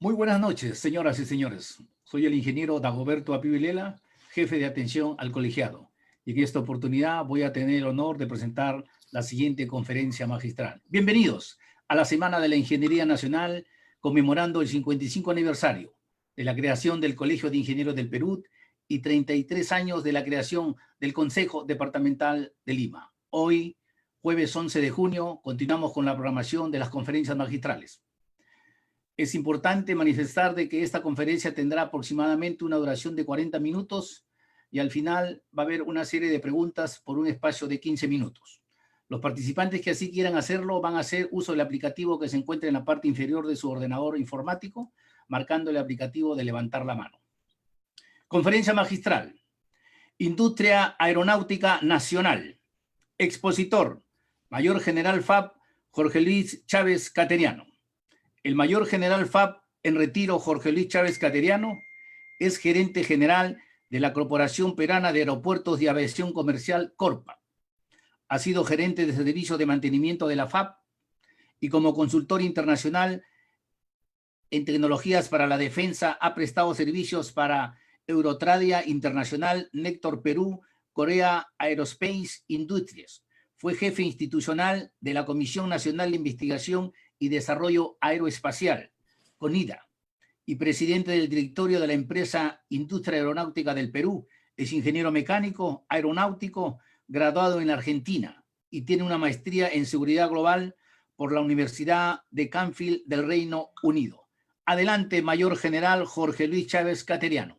Muy buenas noches, señoras y señores. Soy el ingeniero Dagoberto Apivilela, jefe de atención al colegiado. Y en esta oportunidad voy a tener el honor de presentar la siguiente conferencia magistral. Bienvenidos a la Semana de la Ingeniería Nacional, conmemorando el 55 aniversario de la creación del Colegio de Ingenieros del Perú y 33 años de la creación del Consejo Departamental de Lima. Hoy, jueves 11 de junio, continuamos con la programación de las conferencias magistrales. Es importante manifestar de que esta conferencia tendrá aproximadamente una duración de 40 minutos y al final va a haber una serie de preguntas por un espacio de 15 minutos. Los participantes que así quieran hacerlo van a hacer uso del aplicativo que se encuentra en la parte inferior de su ordenador informático, marcando el aplicativo de levantar la mano. Conferencia magistral. Industria Aeronáutica Nacional. Expositor, Mayor General FAB, Jorge Luis Chávez Cateriano. El Mayor General FAB en retiro, Jorge Luis Chávez Cateriano, es gerente general de la Corporación Peruana de Aeropuertos y Aviación Comercial, Corpa. Ha sido gerente de servicio de mantenimiento de la FAB y como consultor internacional en tecnologías para la defensa ha prestado servicios para Eurotradia Internacional, Néctor Perú, Corea Aerospace Industries. Fue jefe institucional de la Comisión Nacional de Investigación y Desarrollo Aeroespacial, CONIDA, y presidente del directorio de la empresa Industria Aeronáutica del Perú. Es ingeniero mecánico aeronáutico, graduado en Argentina, y tiene una maestría en seguridad global por la Universidad de Canfield del Reino Unido. Adelante, Mayor General Jorge Luis Chávez Cateriano.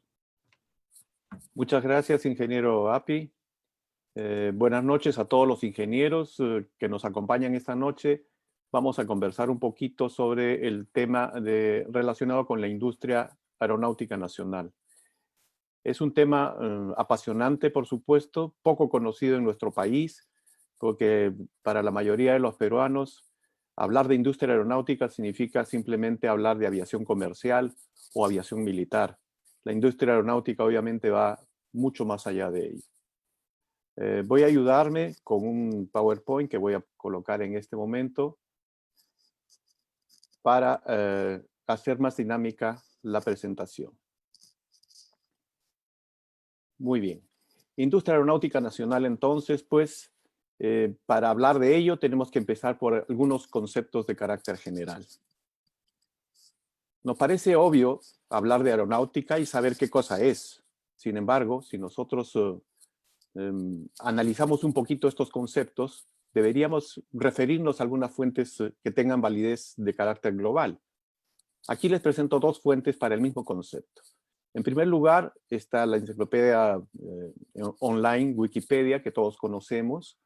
Muchas gracias, ingeniero Api. Buenas noches a todos los ingenieros que nos acompañan esta noche. Vamos a conversar un poquito sobre el tema relacionado con la industria aeronáutica nacional. Es un tema apasionante, por supuesto, poco conocido en nuestro país, porque para la mayoría de los peruanos, hablar de industria aeronáutica significa simplemente hablar de aviación comercial o aviación militar. La industria aeronáutica obviamente va mucho más allá de ello. Voy a ayudarme con un PowerPoint que voy a colocar en este momento para hacer más dinámica la presentación. Muy bien. Industria aeronáutica nacional, entonces, pues, para hablar de ello tenemos que empezar por algunos conceptos de carácter general. Nos parece obvio hablar de aeronáutica y saber qué cosa es. Sin embargo, si nosotros analizamos un poquito estos conceptos, deberíamos referirnos a algunas fuentes que tengan validez de carácter global. Aquí les presento dos fuentes para el mismo concepto. En primer lugar, está la enciclopedia online, Wikipedia, que todos conocemos,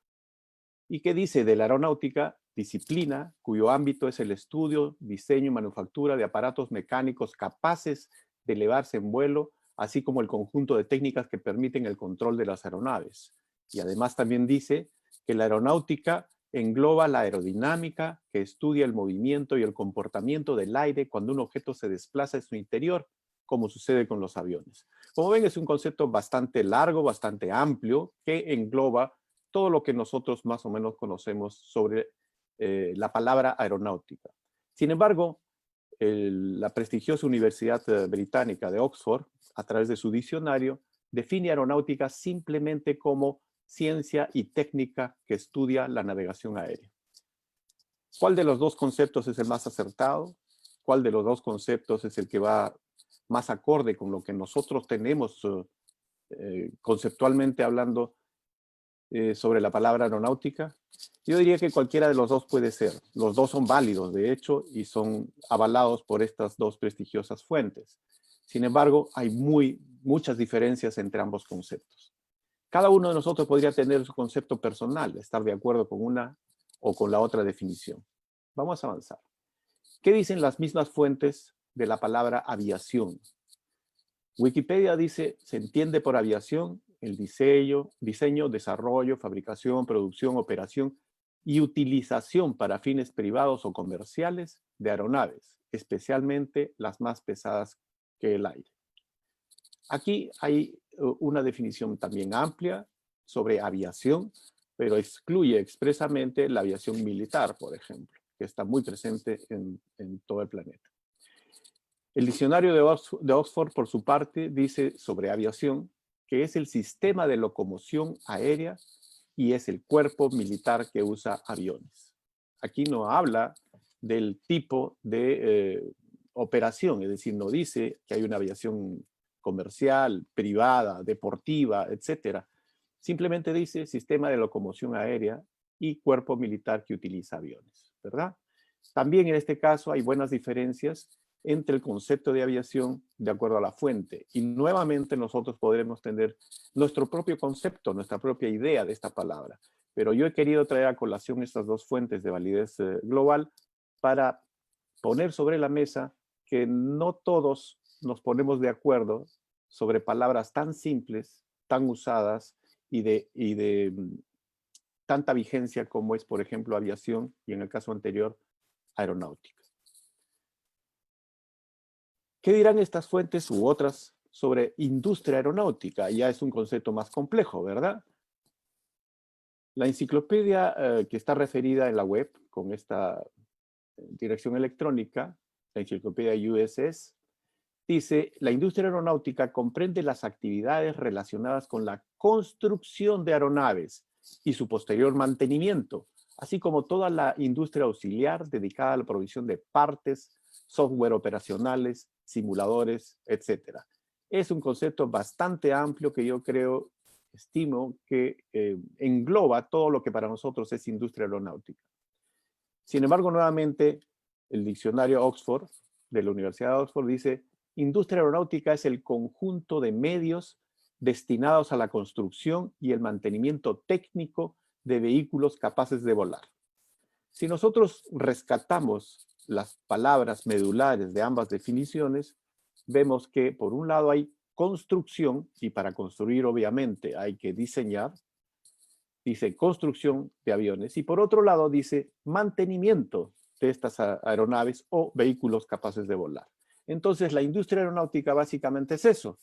y que dice de la aeronáutica, disciplina cuyo ámbito es el estudio, diseño y manufactura de aparatos mecánicos capaces de elevarse en vuelo, así como el conjunto de técnicas que permiten el control de las aeronaves. Y además también dice que la aeronáutica engloba la aerodinámica, que estudia el movimiento y el comportamiento del aire cuando un objeto se desplaza en su interior, como sucede con los aviones. Como ven, es un concepto bastante largo, bastante amplio, que engloba todo lo que nosotros más o menos conocemos sobre la palabra aeronáutica. Sin embargo, la prestigiosa Universidad Británica de Oxford, a través de su diccionario, define aeronáutica simplemente como ciencia y técnica que estudia la navegación aérea. ¿Cuál de los dos conceptos es el más acertado? ¿Cuál de los dos conceptos es el que va más acorde con lo que nosotros tenemos conceptualmente hablando sobre la palabra aeronáutica? Yo diría que cualquiera de los dos puede ser. Los dos son válidos, de hecho, y son avalados por estas dos prestigiosas fuentes. Sin embargo, hay muchas diferencias entre ambos conceptos. Cada uno de nosotros podría tener su concepto personal, estar de acuerdo con una o con la otra definición. Vamos a avanzar. ¿Qué dicen las mismas fuentes de la palabra aviación? Wikipedia dice, se entiende por aviación el diseño, desarrollo, fabricación, producción, operación y utilización para fines privados o comerciales de aeronaves, especialmente las más pesadas que el aire. Aquí hay una definición también amplia sobre aviación, pero excluye expresamente la aviación militar, por ejemplo, que está muy presente en todo el planeta. El diccionario de Oxford, por su parte, dice sobre aviación que es el sistema de locomoción aérea y es el cuerpo militar que usa aviones. Aquí no habla del tipo de operación, es decir, no dice que hay una aviación comercial, privada, deportiva, etcétera. Simplemente dice sistema de locomoción aérea y cuerpo militar que utiliza aviones, ¿verdad? También en este caso hay buenas diferencias entre el concepto de aviación de acuerdo a la fuente. Y nuevamente nosotros podremos tener nuestro propio concepto, nuestra propia idea de esta palabra. Pero yo he querido traer a colación estas dos fuentes de validez global para poner sobre la mesa que no todos nos ponemos de acuerdo sobre palabras tan simples, tan usadas y de tanta vigencia como es, por ejemplo, aviación y en el caso anterior, aeronáutica. ¿Qué dirán estas fuentes u otras sobre industria aeronáutica? Ya es un concepto más complejo, ¿verdad? La enciclopedia que está referida en la web con esta dirección electrónica, la enciclopedia USS, dice, la industria aeronáutica comprende las actividades relacionadas con la construcción de aeronaves y su posterior mantenimiento, así como toda la industria auxiliar dedicada a la provisión de partes, software operacionales, simuladores, etc. Es un concepto bastante amplio que yo estimo que engloba todo lo que para nosotros es industria aeronáutica. Sin embargo, nuevamente, el diccionario Oxford, de la Universidad de Oxford, dice, industria aeronáutica es el conjunto de medios destinados a la construcción y el mantenimiento técnico de vehículos capaces de volar. Si nosotros rescatamos las palabras medulares de ambas definiciones, vemos que por un lado hay construcción, y para construir obviamente hay que diseñar, dice construcción de aviones, y por otro lado dice mantenimiento de estas aeronaves o vehículos capaces de volar. Entonces la industria aeronáutica básicamente es eso.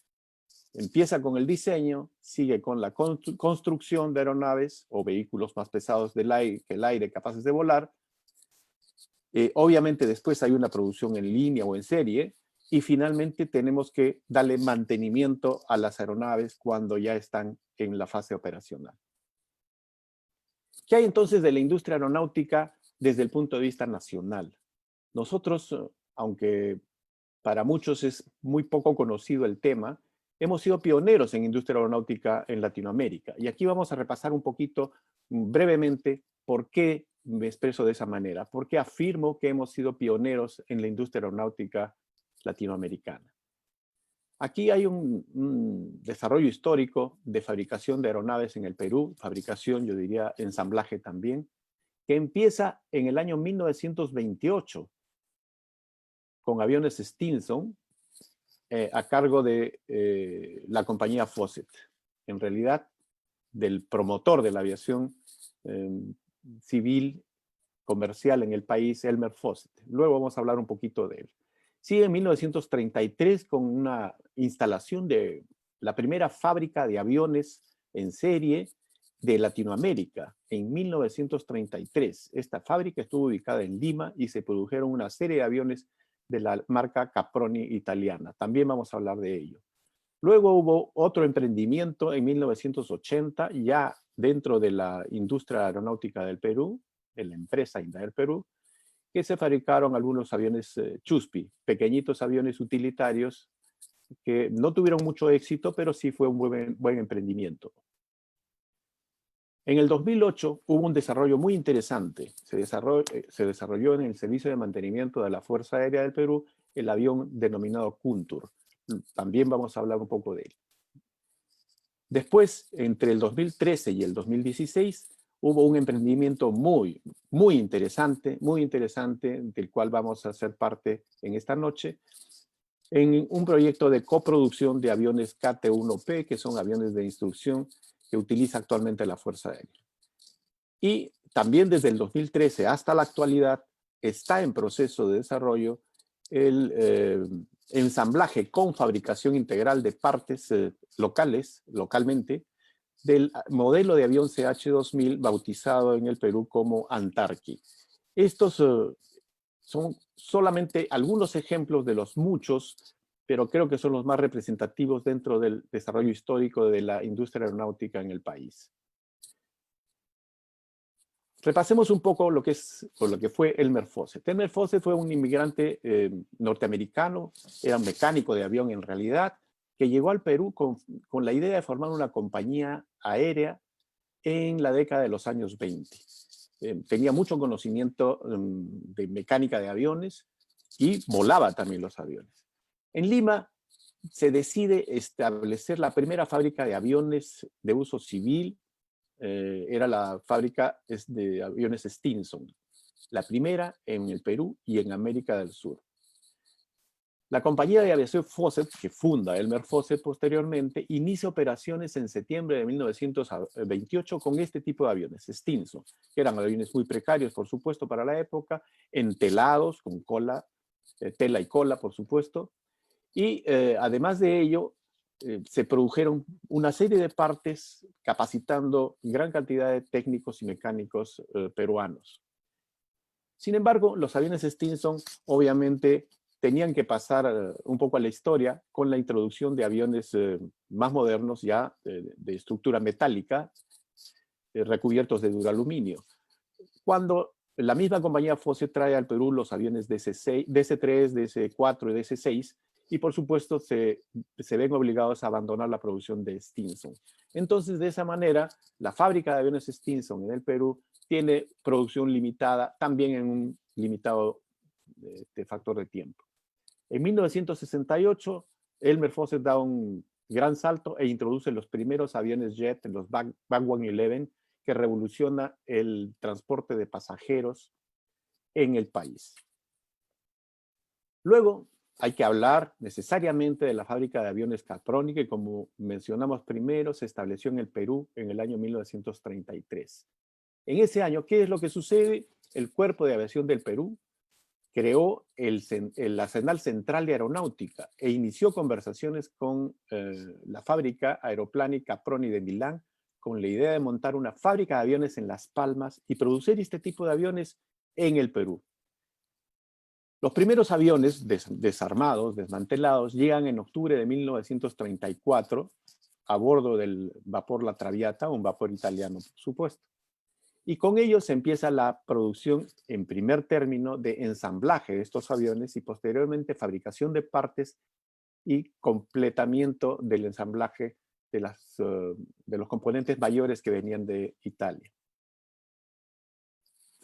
Empieza con el diseño, sigue con la construcción de aeronaves o vehículos más pesados que el aire capaces de volar. Obviamente después hay una producción en línea o en serie y finalmente tenemos que darle mantenimiento a las aeronaves cuando ya están en la fase operacional. ¿Qué hay entonces de la industria aeronáutica desde el punto de vista nacional? Nosotros, aunque para muchos es muy poco conocido el tema, hemos sido pioneros en industria aeronáutica en Latinoamérica. Y aquí vamos a repasar un poquito, brevemente, por qué me expreso de esa manera, por qué afirmo que hemos sido pioneros en la industria aeronáutica latinoamericana. Aquí hay un desarrollo histórico de fabricación de aeronaves en el Perú, fabricación, yo diría, ensamblaje también, que empieza en el año 1928 con aviones Stinson a cargo de la compañía Fawcett. En realidad, del promotor de la aviación civil comercial en el país, Elmer Fawcett. Luego vamos a hablar un poquito de él. Sigue en 1933 con una instalación de la primera fábrica de aviones en serie de Latinoamérica en 1933. Esta fábrica estuvo ubicada en Lima y se produjeron una serie de aviones de la marca Caproni italiana. También vamos a hablar de ello. Luego hubo otro emprendimiento en 1980, ya dentro de la industria aeronáutica del Perú, de la empresa Indaer Perú, que se fabricaron algunos aviones Chuspi, pequeñitos aviones utilitarios que no tuvieron mucho éxito, pero sí fue un buen emprendimiento. En el 2008 hubo un desarrollo muy interesante. Se desarrolló en el Servicio de Mantenimiento de la Fuerza Aérea del Perú el avión denominado Kuntur. También vamos a hablar un poco de él. Después, entre el 2013 y el 2016, hubo un emprendimiento muy interesante, del cual vamos a ser parte en esta noche, en un proyecto de coproducción de aviones KT-1P, que son aviones de instrucción que utiliza actualmente la Fuerza Aérea. Y también desde el 2013 hasta la actualidad está en proceso de desarrollo el ensamblaje con fabricación integral de partes localmente, del modelo de avión CH-2000 bautizado en el Perú como Antarqui. Estos Son solamente algunos ejemplos de los muchos, pero creo que son los más representativos dentro del desarrollo histórico de la industria aeronáutica en el país. Repasemos un poco lo que fue Elmer Fawcett. Elmer Fawcett fue un inmigrante norteamericano, era un mecánico de avión en realidad, que llegó al Perú con la idea de formar una compañía aérea en la década de los años 20. Tenía mucho conocimiento de mecánica de aviones y volaba también los aviones. En Lima se decide establecer la primera fábrica de aviones de uso civil. Era la fábrica de aviones Stinson, la primera en el Perú y en América del Sur. La compañía de aviación Fawcett, que funda Elmer Fawcett posteriormente, inicia operaciones en septiembre de 1928 con este tipo de aviones, Stinson, que eran aviones muy precarios, por supuesto, para la época, entelados, con cola, tela y cola, por supuesto, y además de ello, se produjeron una serie de partes capacitando gran cantidad de técnicos y mecánicos peruanos. Sin embargo, los aviones Stinson obviamente tenían que pasar un poco a la historia con la introducción de aviones más modernos ya de estructura metálica, recubiertos de duraluminio. Cuando la misma compañía Fawcett trae al Perú los aviones DC-3, DC-4 y DC-6, y por supuesto se ven obligados a abandonar la producción de Stinson. Entonces, de esa manera, la fábrica de aviones Stinson en el Perú tiene producción limitada, también en un limitado factor de tiempo. En 1968, Elmer Fawcett da un gran salto e introduce los primeros aviones jet, los Bag 111, que revoluciona el transporte de pasajeros en el país. Luego, hay que hablar necesariamente de la fábrica de aviones Caproni, que como mencionamos primero, se estableció en el Perú en el año 1933. En ese año, ¿qué es lo que sucede? El Cuerpo de Aviación del Perú creó el Arsenal Central de Aeronáutica e inició conversaciones con la fábrica Aeroplani Caproni de Milán con la idea de montar una fábrica de aviones en Las Palmas y producir este tipo de aviones en el Perú. Los primeros aviones desarmados, desmantelados, llegan en octubre de 1934 a bordo del vapor La Traviata, un vapor italiano, por supuesto. Y con ellos se empieza la producción, en primer término, de ensamblaje de estos aviones y posteriormente fabricación de partes y completamiento del ensamblaje de los componentes mayores que venían de Italia.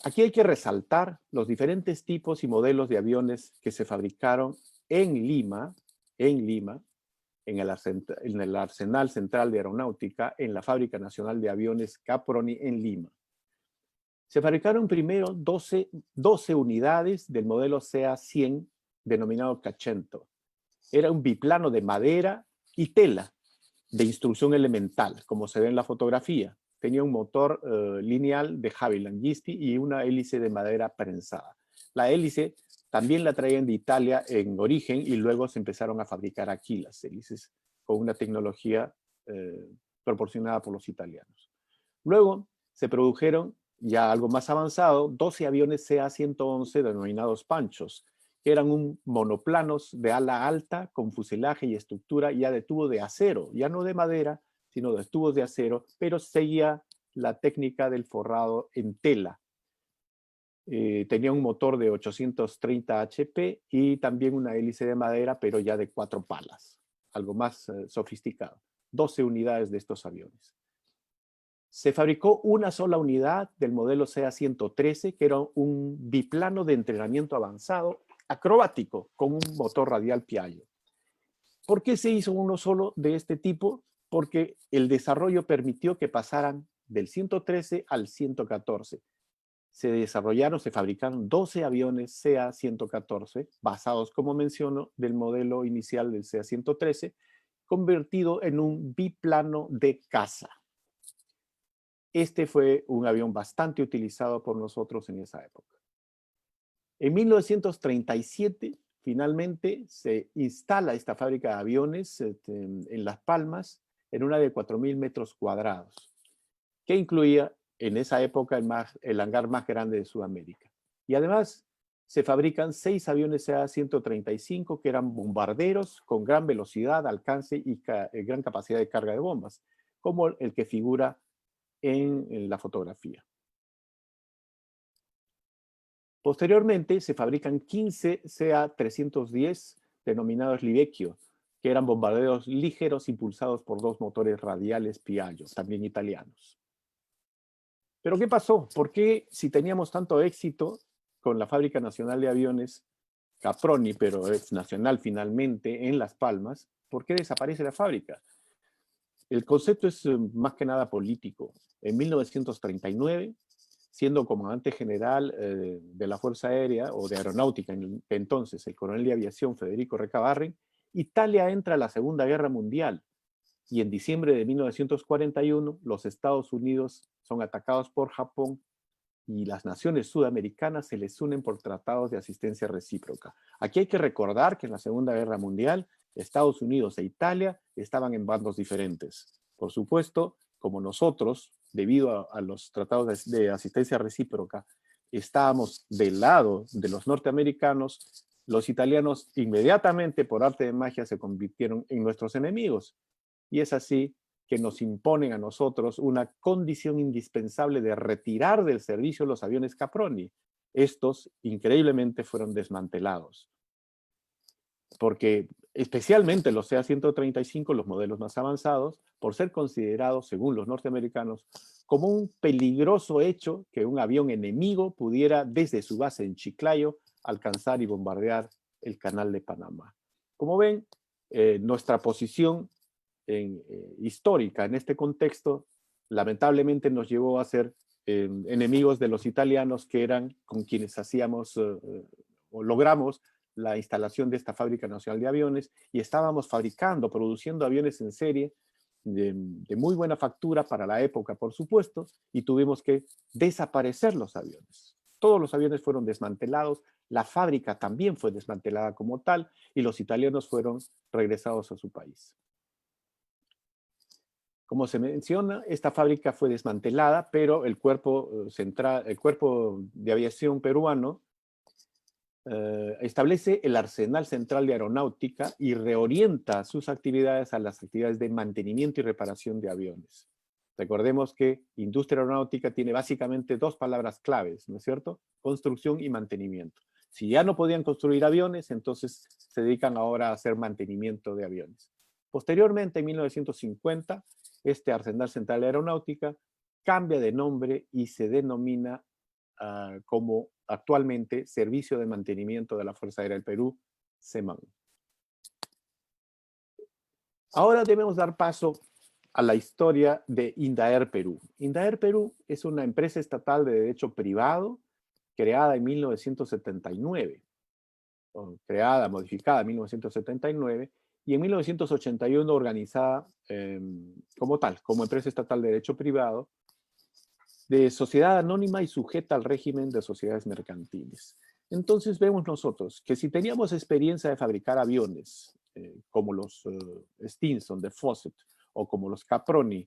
Aquí hay que resaltar los diferentes tipos y modelos de aviones que se fabricaron en Lima, en el Arsenal Central de Aeronáutica, en la Fábrica Nacional de Aviones Caproni en Lima. Se fabricaron primero 12 unidades del modelo CA-100, denominado Cachento. Era un biplano de madera y tela de instrucción elemental, como se ve en la fotografía. Tenía un motor lineal de Havilland Giusti y una hélice de madera prensada. La hélice también la traían de Italia en origen y luego se empezaron a fabricar aquí las hélices con una tecnología proporcionada por los italianos. Luego se produjeron, ya algo más avanzado, 12 aviones CA-111 denominados Panchos, que eran monoplanos de ala alta con fuselaje y estructura ya de tubo de acero, ya no de madera, sino de tubos de acero, pero seguía la técnica del forrado en tela. Tenía un motor de 830 HP y también una hélice de madera, pero ya de 4 palas, algo más sofisticado. 12 unidades de estos aviones. Se fabricó una sola unidad del modelo CA-113, que era un biplano de entrenamiento avanzado, acrobático, con un motor radial Piaggio. ¿Por qué se hizo uno solo de este tipo? Porque el desarrollo permitió que pasaran del 113 al 114. Se fabricaron 12 aviones CA-114, basados, como menciono, del modelo inicial del CA-113, convertido en un biplano de caza. Este fue un avión bastante utilizado por nosotros en esa época. En 1937, finalmente, se instala esta fábrica de aviones en Las Palmas, en una de 4.000 metros cuadrados, que incluía en esa época el hangar más grande de Sudamérica. Y además se fabrican 6 aviones CA-135 que eran bombarderos con gran velocidad, alcance y gran capacidad de carga de bombas, como el que figura en la fotografía. Posteriormente se fabrican 15 CA-310 denominados Livecchio, que eran bombarderos ligeros impulsados por 2 motores radiales Piaggio, también italianos. Pero ¿qué pasó? ¿Por qué, si teníamos tanto éxito con la Fábrica Nacional de Aviones, Caproni, pero es nacional finalmente, en Las Palmas, por qué desaparece la fábrica? El concepto es más que nada político. En 1939, siendo comandante general de la Fuerza Aérea o de Aeronáutica, entonces el coronel de aviación Federico Recabarren, Italia entra a la Segunda Guerra Mundial y en diciembre de 1941 los Estados Unidos son atacados por Japón y las naciones sudamericanas se les unen por tratados de asistencia recíproca. Aquí hay que recordar que en la Segunda Guerra Mundial Estados Unidos e Italia estaban en bandos diferentes. Por supuesto, como nosotros, debido a los tratados de asistencia recíproca, estábamos del lado de los norteamericanos, los italianos inmediatamente, por arte de magia, se convirtieron en nuestros enemigos. Y es así que nos imponen a nosotros una condición indispensable de retirar del servicio los aviones Caproni. Estos, increíblemente, fueron desmantelados. Porque especialmente los CA-135, los modelos más avanzados, por ser considerados, según los norteamericanos, como un peligroso hecho que un avión enemigo pudiera, desde su base en Chiclayo, alcanzar y bombardear el Canal de Panamá. Como ven, nuestra posición histórica en este contexto, lamentablemente nos llevó a ser enemigos de los italianos, que eran con quienes hacíamos o logramos la instalación de esta Fábrica Nacional de Aviones, y estábamos fabricando, produciendo aviones en serie de muy buena factura para la época, por supuesto, y tuvimos que desaparecer los aviones. Todos los aviones fueron desmantelados, la fábrica también fue desmantelada como tal, y los italianos fueron regresados a su país. Como se menciona, esta fábrica fue desmantelada, pero el cuerpo de aviación peruano establece el Arsenal Central de Aeronáutica y reorienta sus actividades a las actividades de mantenimiento y reparación de aviones. Recordemos que industria aeronáutica tiene básicamente 2 palabras claves, ¿no es cierto? Construcción y mantenimiento. Si ya no podían construir aviones, entonces se dedican ahora a hacer mantenimiento de aviones. Posteriormente, en 1950, este Arsenal Central de Aeronáutica cambia de nombre y se denomina como actualmente Servicio de Mantenimiento de la Fuerza Aérea del Perú, SEMAN. Ahora debemos dar paso a la historia de Indaer Perú. Indaer Perú es una empresa estatal de derecho privado creada en 1979, modificada en 1979, y en 1981 organizada como tal, como empresa estatal de derecho privado, de sociedad anónima y sujeta al régimen de sociedades mercantiles. Entonces vemos nosotros que si teníamos experiencia de fabricar aviones, como los Stinson de Fawcett o como los Caproni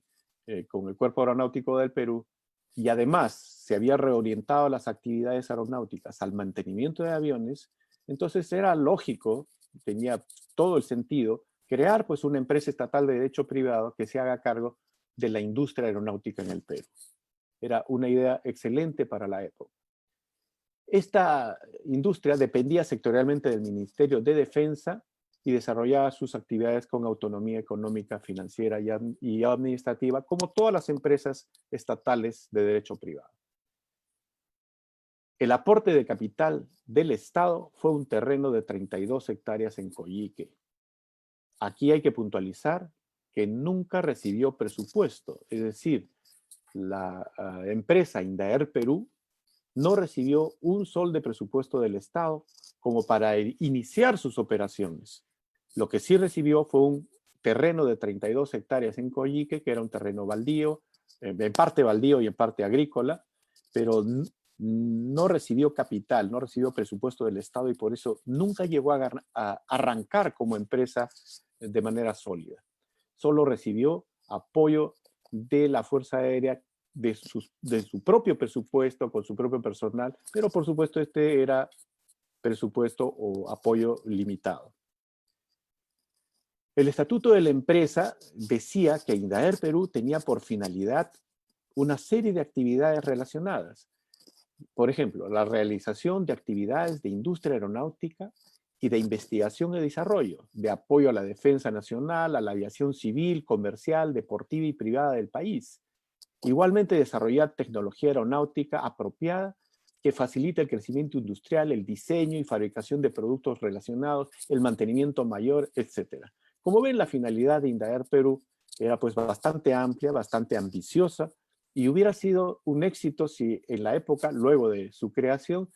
con el Cuerpo Aeronáutico del Perú, y además se había reorientado las actividades aeronáuticas al mantenimiento de aviones, entonces era lógico, tenía todo el sentido, crear pues una empresa estatal de derecho privado que se haga cargo de la industria aeronáutica en el Perú. Era una idea excelente para la época. Esta industria dependía sectorialmente del Ministerio de Defensa y desarrollaba sus actividades con autonomía económica, financiera y administrativa, como todas las empresas estatales de derecho privado. El aporte de capital del Estado fue un terreno de 32 hectáreas en Coyique. Aquí hay que puntualizar que nunca recibió presupuesto, es decir, la empresa Indaer Perú no recibió un sol de presupuesto del Estado como para iniciar sus operaciones. Lo que sí recibió fue un terreno de 32 hectáreas en Coyique, que era un terreno baldío, en parte baldío y en parte agrícola, pero no recibió capital, no recibió presupuesto del Estado y por eso nunca llegó a arrancar como empresa de manera sólida. Solo recibió apoyo de la Fuerza Aérea, de su propio presupuesto, con su propio personal, pero por supuesto este era presupuesto o apoyo limitado. El estatuto de la empresa decía que Indaer Perú tenía por finalidad una serie de actividades relacionadas. Por ejemplo, la realización de actividades de industria aeronáutica y de investigación y desarrollo, de apoyo a la defensa nacional, a la aviación civil, comercial, deportiva y privada del país. Igualmente, desarrollar tecnología aeronáutica apropiada que facilite el crecimiento industrial, el diseño y fabricación de productos relacionados, el mantenimiento mayor, etc. Como ven, la finalidad de Indaer Perú era pues bastante amplia, bastante ambiciosa, y hubiera sido un éxito si en la época, luego de su creación,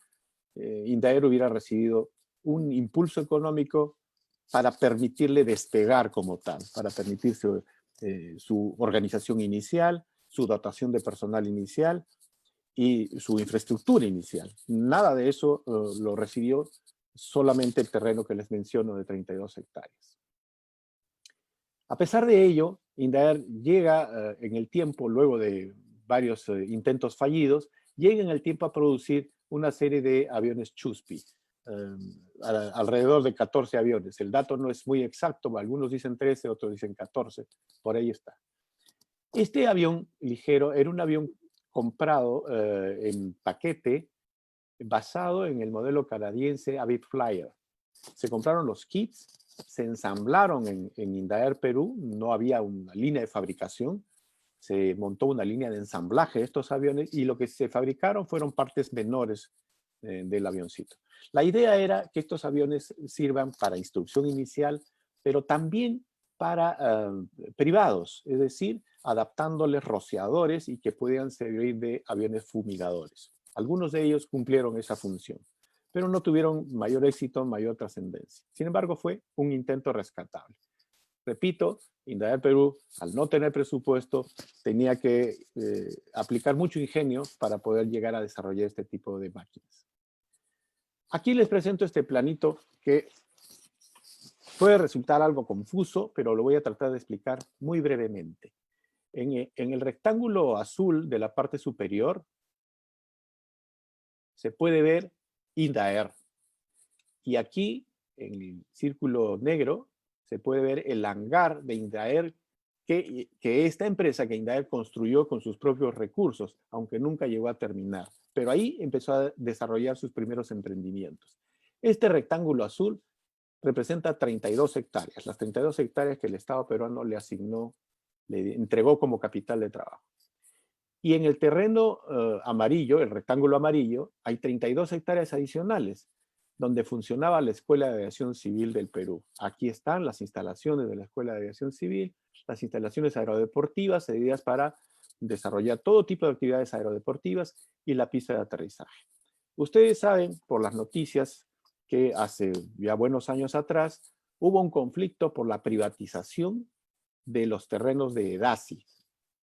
Indaer hubiera recibido un impulso económico para permitirle despegar como tal, para permitir su organización inicial, su dotación de personal inicial y su infraestructura inicial. Nada de eso lo recibió, solamente el terreno que les menciono de 32 hectáreas. A pesar de ello, Indaer llega en el tiempo, luego de varios intentos fallidos, llega en el tiempo a producir una serie de aviones Chuspi, alrededor de 14 aviones. El dato no es muy exacto, algunos dicen 13, otros dicen 14, por ahí está. Este avión ligero era un avión comprado en paquete basado en el modelo canadiense Avid Flyer. Se compraron los kits, se ensamblaron en Indaer Perú, no había una línea de fabricación, se montó una línea de ensamblaje de estos aviones y lo que se fabricaron fueron partes menores del avioncito. La idea era que estos aviones sirvan para instrucción inicial, pero también para privados, es decir, adaptándoles rociadores y que pudieran servir de aviones fumigadores. Algunos de ellos cumplieron esa función, pero no tuvieron mayor éxito, mayor trascendencia. Sin embargo, fue un intento rescatable. Repito, Indaer Perú, al no tener presupuesto, tenía que aplicar mucho ingenio para poder llegar a desarrollar este tipo de máquinas. Aquí les presento este planito que puede resultar algo confuso, pero lo voy a tratar de explicar muy brevemente. En el rectángulo azul de la parte superior se puede ver Indaer. Y aquí, en el círculo negro, se puede ver el hangar de Indaer que esta empresa que Indaer construyó con sus propios recursos, aunque nunca llegó a terminar. Pero ahí empezó a desarrollar sus primeros emprendimientos. Este rectángulo azul representa 32 hectáreas, las 32 hectáreas que el Estado peruano le asignó, le entregó como capital de trabajo. Y en el terreno amarillo, el rectángulo amarillo, hay 32 hectáreas adicionales, donde funcionaba la Escuela de Aviación Civil del Perú. Aquí están las instalaciones de la Escuela de Aviación Civil, las instalaciones aerodeportivas, cedidas para desarrollar todo tipo de actividades aerodeportivas y la pista de aterrizaje. Ustedes saben, por las noticias, que hace ya buenos años atrás hubo un conflicto por la privatización de los terrenos de EDASI.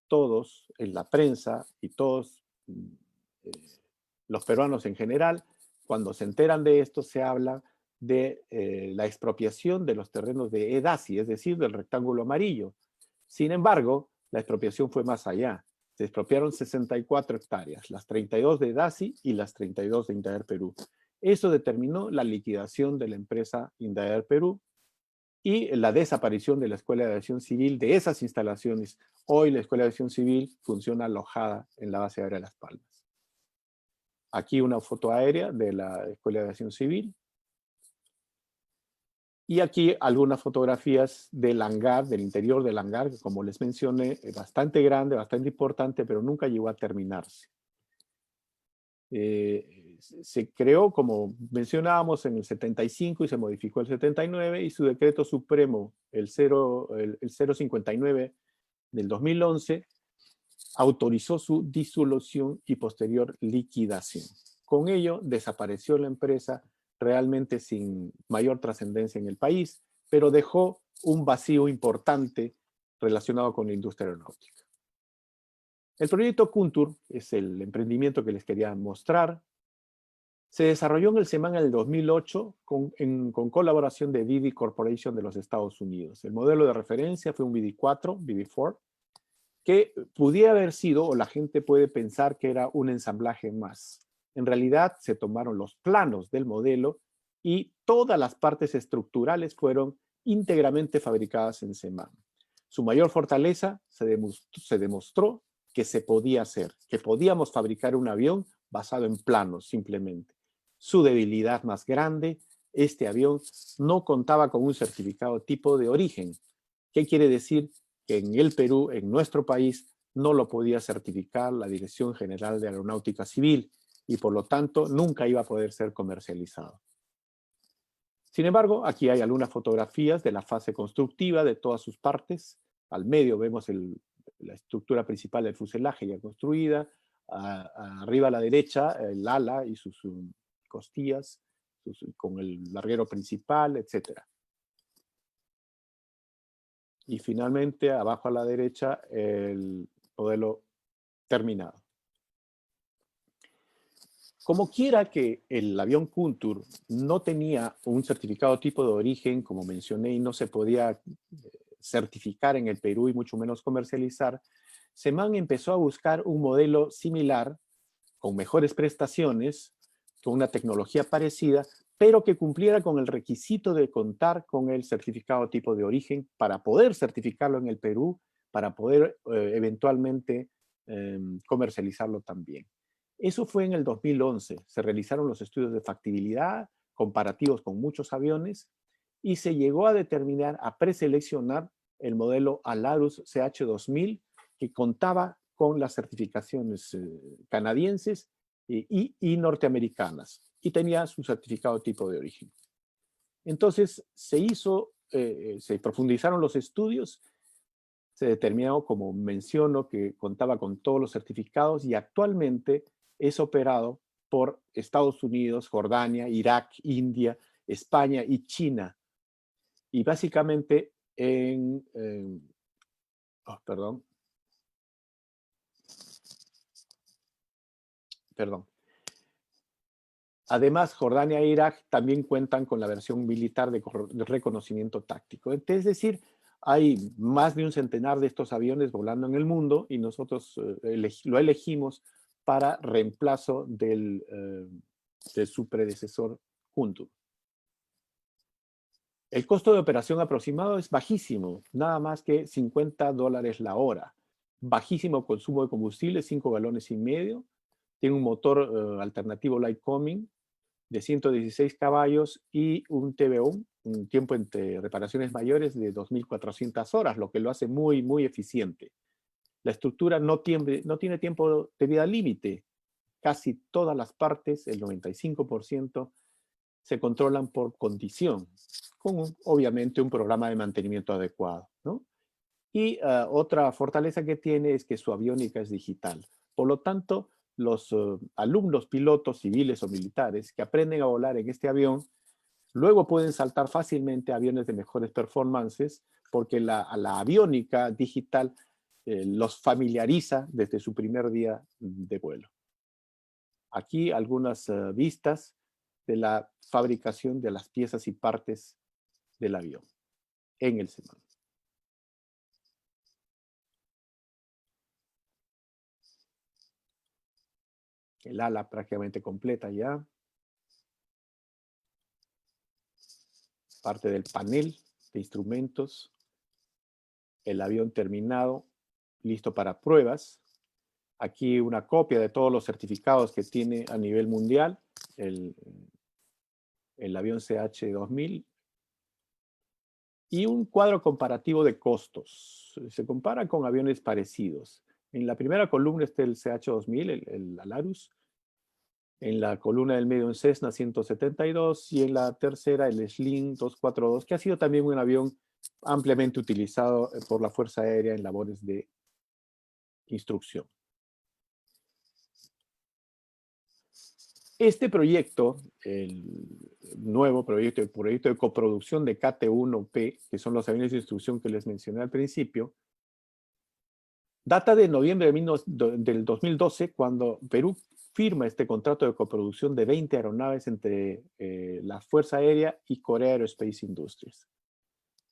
Todos en la prensa y todos los peruanos en general, cuando se enteran de esto, se habla de la expropiación de los terrenos de EDASI, es decir, del rectángulo amarillo. Sin embargo, la expropiación fue más allá. Se expropiaron 64 hectáreas, las 32 de EDASI y las 32 de Indaer Perú. Eso determinó la liquidación de la empresa Indaer Perú y la desaparición de la Escuela de Aviación Civil de esas instalaciones. Hoy la Escuela de Aviación Civil funciona alojada en la base aérea de Las Palmas. Aquí una foto aérea de la Escuela de Aviación Civil. Y aquí algunas fotografías del hangar, del interior del hangar, que como les mencioné, es bastante grande, bastante importante, pero nunca llegó a terminarse. Se creó, como mencionábamos, en el 75 y se modificó el 79, y su decreto supremo, el 059 del 2011, autorizó su disolución y posterior liquidación. Con ello, desapareció la empresa realmente sin mayor trascendencia en el país, pero dejó un vacío importante relacionado con la industria aeronáutica. El proyecto Kuntur es el emprendimiento que les quería mostrar. Se desarrolló en el SEMAN en el 2008 con colaboración de Didi Corporation de los Estados Unidos. El modelo de referencia fue un BD-4, BD-4, que pudiera haber sido, o la gente puede pensar que era un ensamblaje más. En realidad se tomaron los planos del modelo y todas las partes estructurales fueron íntegramente fabricadas en Seman. Su mayor fortaleza se demostró que se podía hacer, que podíamos fabricar un avión basado en planos simplemente. Su debilidad más grande, este avión no contaba con un certificado tipo de origen. ¿Qué quiere decir? Que en el Perú, en nuestro país, no lo podía certificar la Dirección General de Aeronáutica Civil y por lo tanto nunca iba a poder ser comercializado. Sin embargo, aquí hay algunas fotografías de la fase constructiva de todas sus partes. Al medio vemos la estructura principal del fuselaje ya construida. Arriba a la derecha, el ala y sus costillas, con el larguero principal, etc. Y finalmente, abajo a la derecha, el modelo terminado. Como quiera que el avión Kuntur no tenía un certificado tipo de origen, como mencioné, y no se podía certificar en el Perú y mucho menos comercializar, Seman empezó a buscar un modelo similar, con mejores prestaciones, con una tecnología parecida, pero que cumpliera con el requisito de contar con el certificado tipo de origen para poder certificarlo en el Perú, para poder eventualmente comercializarlo también. Eso fue en el 2011. Se realizaron los estudios de factibilidad, comparativos con muchos aviones, y se llegó a determinar, a preseleccionar el modelo Alarus CH2000, que contaba con las certificaciones canadienses y norteamericanas, y tenía su certificado tipo de origen. Entonces se profundizaron los estudios, se determinó, como menciono, que contaba con todos los certificados y actualmente es operado por Estados Unidos, Jordania, Irak, India, España y China. Y básicamente perdón. Además, Jordania e Irak también cuentan con la versión militar de reconocimiento táctico. Es decir, hay más de un centenar de estos aviones volando en el mundo y nosotros lo elegimos para reemplazo de su predecesor Kuntur. El costo de operación aproximado es bajísimo, nada más que $50 la hora. Bajísimo consumo de combustible, 5,5 galones. Tiene un motor alternativo Lycoming de 116 caballos y un TBO, un tiempo entre reparaciones mayores de 2.400 horas, lo que lo hace muy, muy eficiente. La estructura no tiene tiempo de vida límite. Casi todas las partes, el 95%, se controlan por condición, con obviamente un programa de mantenimiento adecuado, ¿no? Y otra fortaleza que tiene es que su aviónica es digital. Por lo tanto, los alumnos pilotos civiles o militares que aprenden a volar en este avión, luego pueden saltar fácilmente a aviones de mejores performances porque la aviónica digital los familiariza desde su primer día de vuelo. Aquí algunas vistas de la fabricación de las piezas y partes del avión en el Seman. El ala prácticamente completa ya. Parte del panel de instrumentos. El avión terminado, listo para pruebas. Aquí una copia de todos los certificados que tiene a nivel mundial el avión CH2000. Y un cuadro comparativo de costos. Se compara con aviones parecidos. En la primera columna está el CH2000, el Alarus. En la columna del medio un Cessna 172 y en la tercera el Sling 242, que ha sido también un avión ampliamente utilizado por la Fuerza Aérea en labores de instrucción. Este proyecto, el nuevo proyecto, el proyecto de coproducción de KT-1P, que son los aviones de instrucción que les mencioné al principio, data de noviembre del 2012, cuando Perú firma este contrato de coproducción de 20 aeronaves entre la Fuerza Aérea y Korea Aerospace Industries.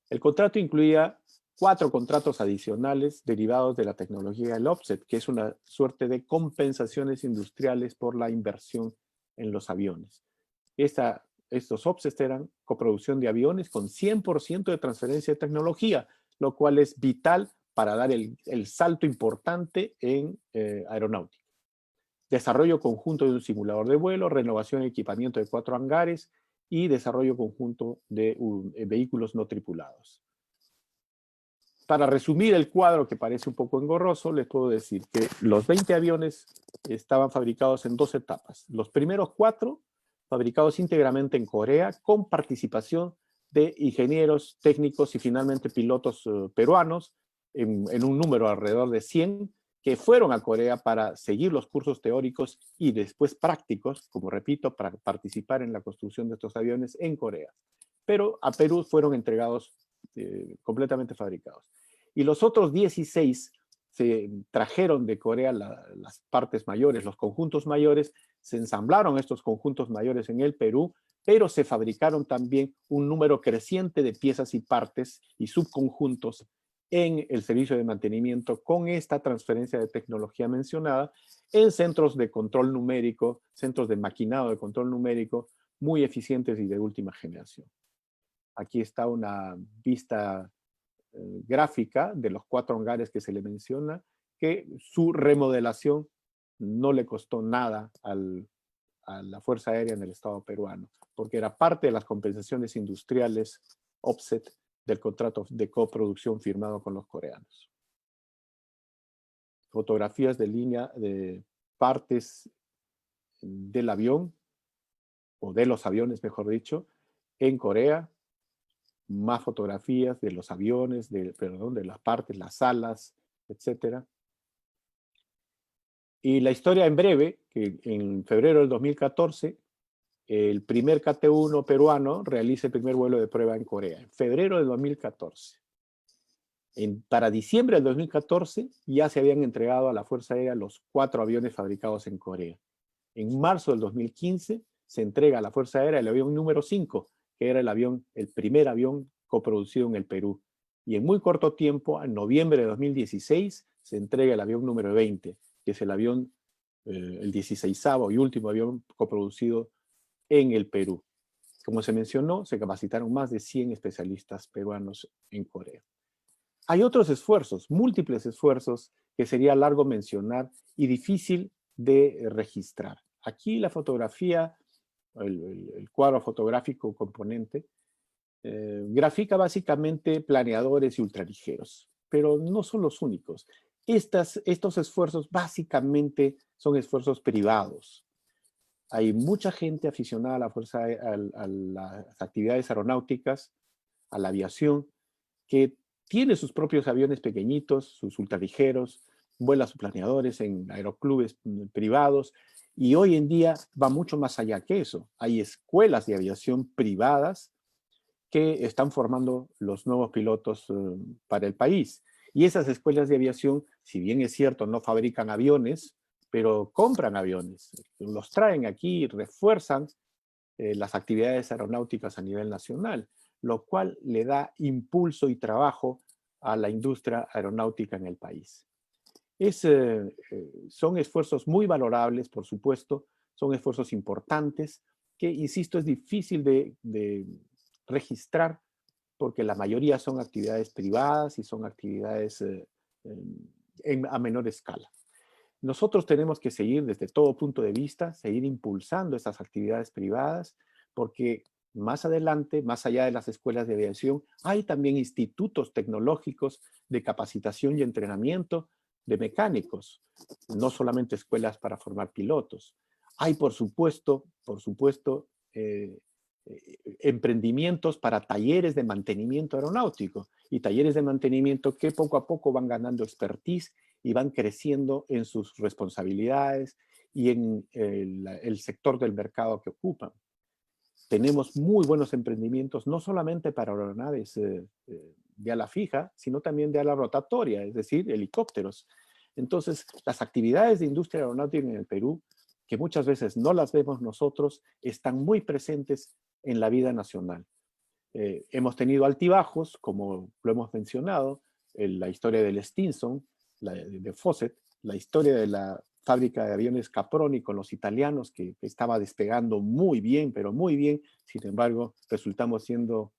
El contrato incluía 4 contratos adicionales derivados de la tecnología del offset, que es una suerte de compensaciones industriales por la inversión en los aviones. Esta estos offsets eran coproducción de aviones con 100% de transferencia de tecnología, lo cual es vital para dar el salto importante en aeronáutica. Desarrollo conjunto de un simulador de vuelo, renovación y equipamiento de 4 hangares y desarrollo conjunto de vehículos no tripulados. Para resumir el cuadro, que parece un poco engorroso, les puedo decir que los 20 aviones estaban fabricados en 2 etapas. Los primeros 4 fabricados íntegramente en Corea, con participación de ingenieros, técnicos y finalmente pilotos peruanos, en un número alrededor de 100, que fueron a Corea para seguir los cursos teóricos y después prácticos, como repito, para participar en la construcción de estos aviones en Corea. Pero a Perú fueron entregados completamente fabricados. Y los otros 16 se trajeron de Corea las partes mayores, los conjuntos mayores, se ensamblaron estos conjuntos mayores en el Perú, pero se fabricaron también un número creciente de piezas y partes y subconjuntos en el servicio de mantenimiento con esta transferencia de tecnología mencionada en centros de control numérico, centros de maquinado de control numérico muy eficientes y de última generación. Aquí está una vista gráfica de los 4 hangares que se le menciona, que su remodelación no le costó nada a la Fuerza Aérea en el Estado peruano, porque era parte de las compensaciones industriales offset del contrato de coproducción firmado con los coreanos. Fotografías de línea de partes del avión, o de los aviones, mejor dicho, en Corea. Más fotografías de los aviones, de las partes, las alas, etc. Y la historia en breve, que en febrero del 2014, el primer KT-1 peruano realiza el primer vuelo de prueba en Corea, en febrero del 2014. Para diciembre del 2014 ya se habían entregado a la Fuerza Aérea los 4 aviones fabricados en Corea. En marzo del 2015 se entrega a la Fuerza Aérea el avión número 5, que era el primer avión coproducido en el Perú. Y en muy corto tiempo, en noviembre de 2016, se entrega el avión número 20, que es el avión, el 16º y último avión coproducido en el Perú. Como se mencionó, se capacitaron más de 100 especialistas peruanos en Corea. Hay otros esfuerzos, múltiples esfuerzos, que sería largo mencionar y difícil de registrar. Aquí la fotografía, el cuadro fotográfico componente, grafica básicamente planeadores y ultraligeros, pero no son los únicos. Estos esfuerzos básicamente son esfuerzos privados. Hay mucha gente aficionada a a las actividades aeronáuticas, a la aviación, que tiene sus propios aviones pequeñitos, sus ultraligeros, vuela sus planeadores en aeroclubes privados, y hoy en día va mucho más allá que eso. Hay escuelas de aviación privadas que están formando los nuevos pilotos para el país. Y esas escuelas de aviación, si bien es cierto, no fabrican aviones, pero compran aviones, los traen aquí y refuerzan las actividades aeronáuticas a nivel nacional, lo cual le da impulso y trabajo a la industria aeronáutica en el país. Son esfuerzos muy valorables, por supuesto, son esfuerzos importantes que, insisto, es difícil de registrar porque la mayoría son actividades privadas y son actividades a menor escala. Nosotros tenemos que seguir desde todo punto de vista, seguir impulsando esas actividades privadas, porque más adelante, más allá de las escuelas de aviación, hay también institutos tecnológicos de capacitación y entrenamiento de mecánicos, no solamente escuelas para formar pilotos. Hay, por supuesto, emprendimientos para talleres de mantenimiento aeronáutico y talleres de mantenimiento que poco a poco van ganando expertise y van creciendo en sus responsabilidades y en el sector del mercado que ocupan. Tenemos muy buenos emprendimientos, no solamente para aeronaves de ala fija, sino también de ala rotatoria, es decir, helicópteros. Entonces, las actividades de industria aeronáutica en el Perú, que muchas veces no las vemos nosotros, están muy presentes en la vida nacional. Hemos tenido altibajos, como lo hemos mencionado, la historia del Stinson, de Fawcett, la historia de la fábrica de aviones Caproni con los italianos, que estaba despegando muy bien, pero muy bien. Sin embargo, resultamos siendo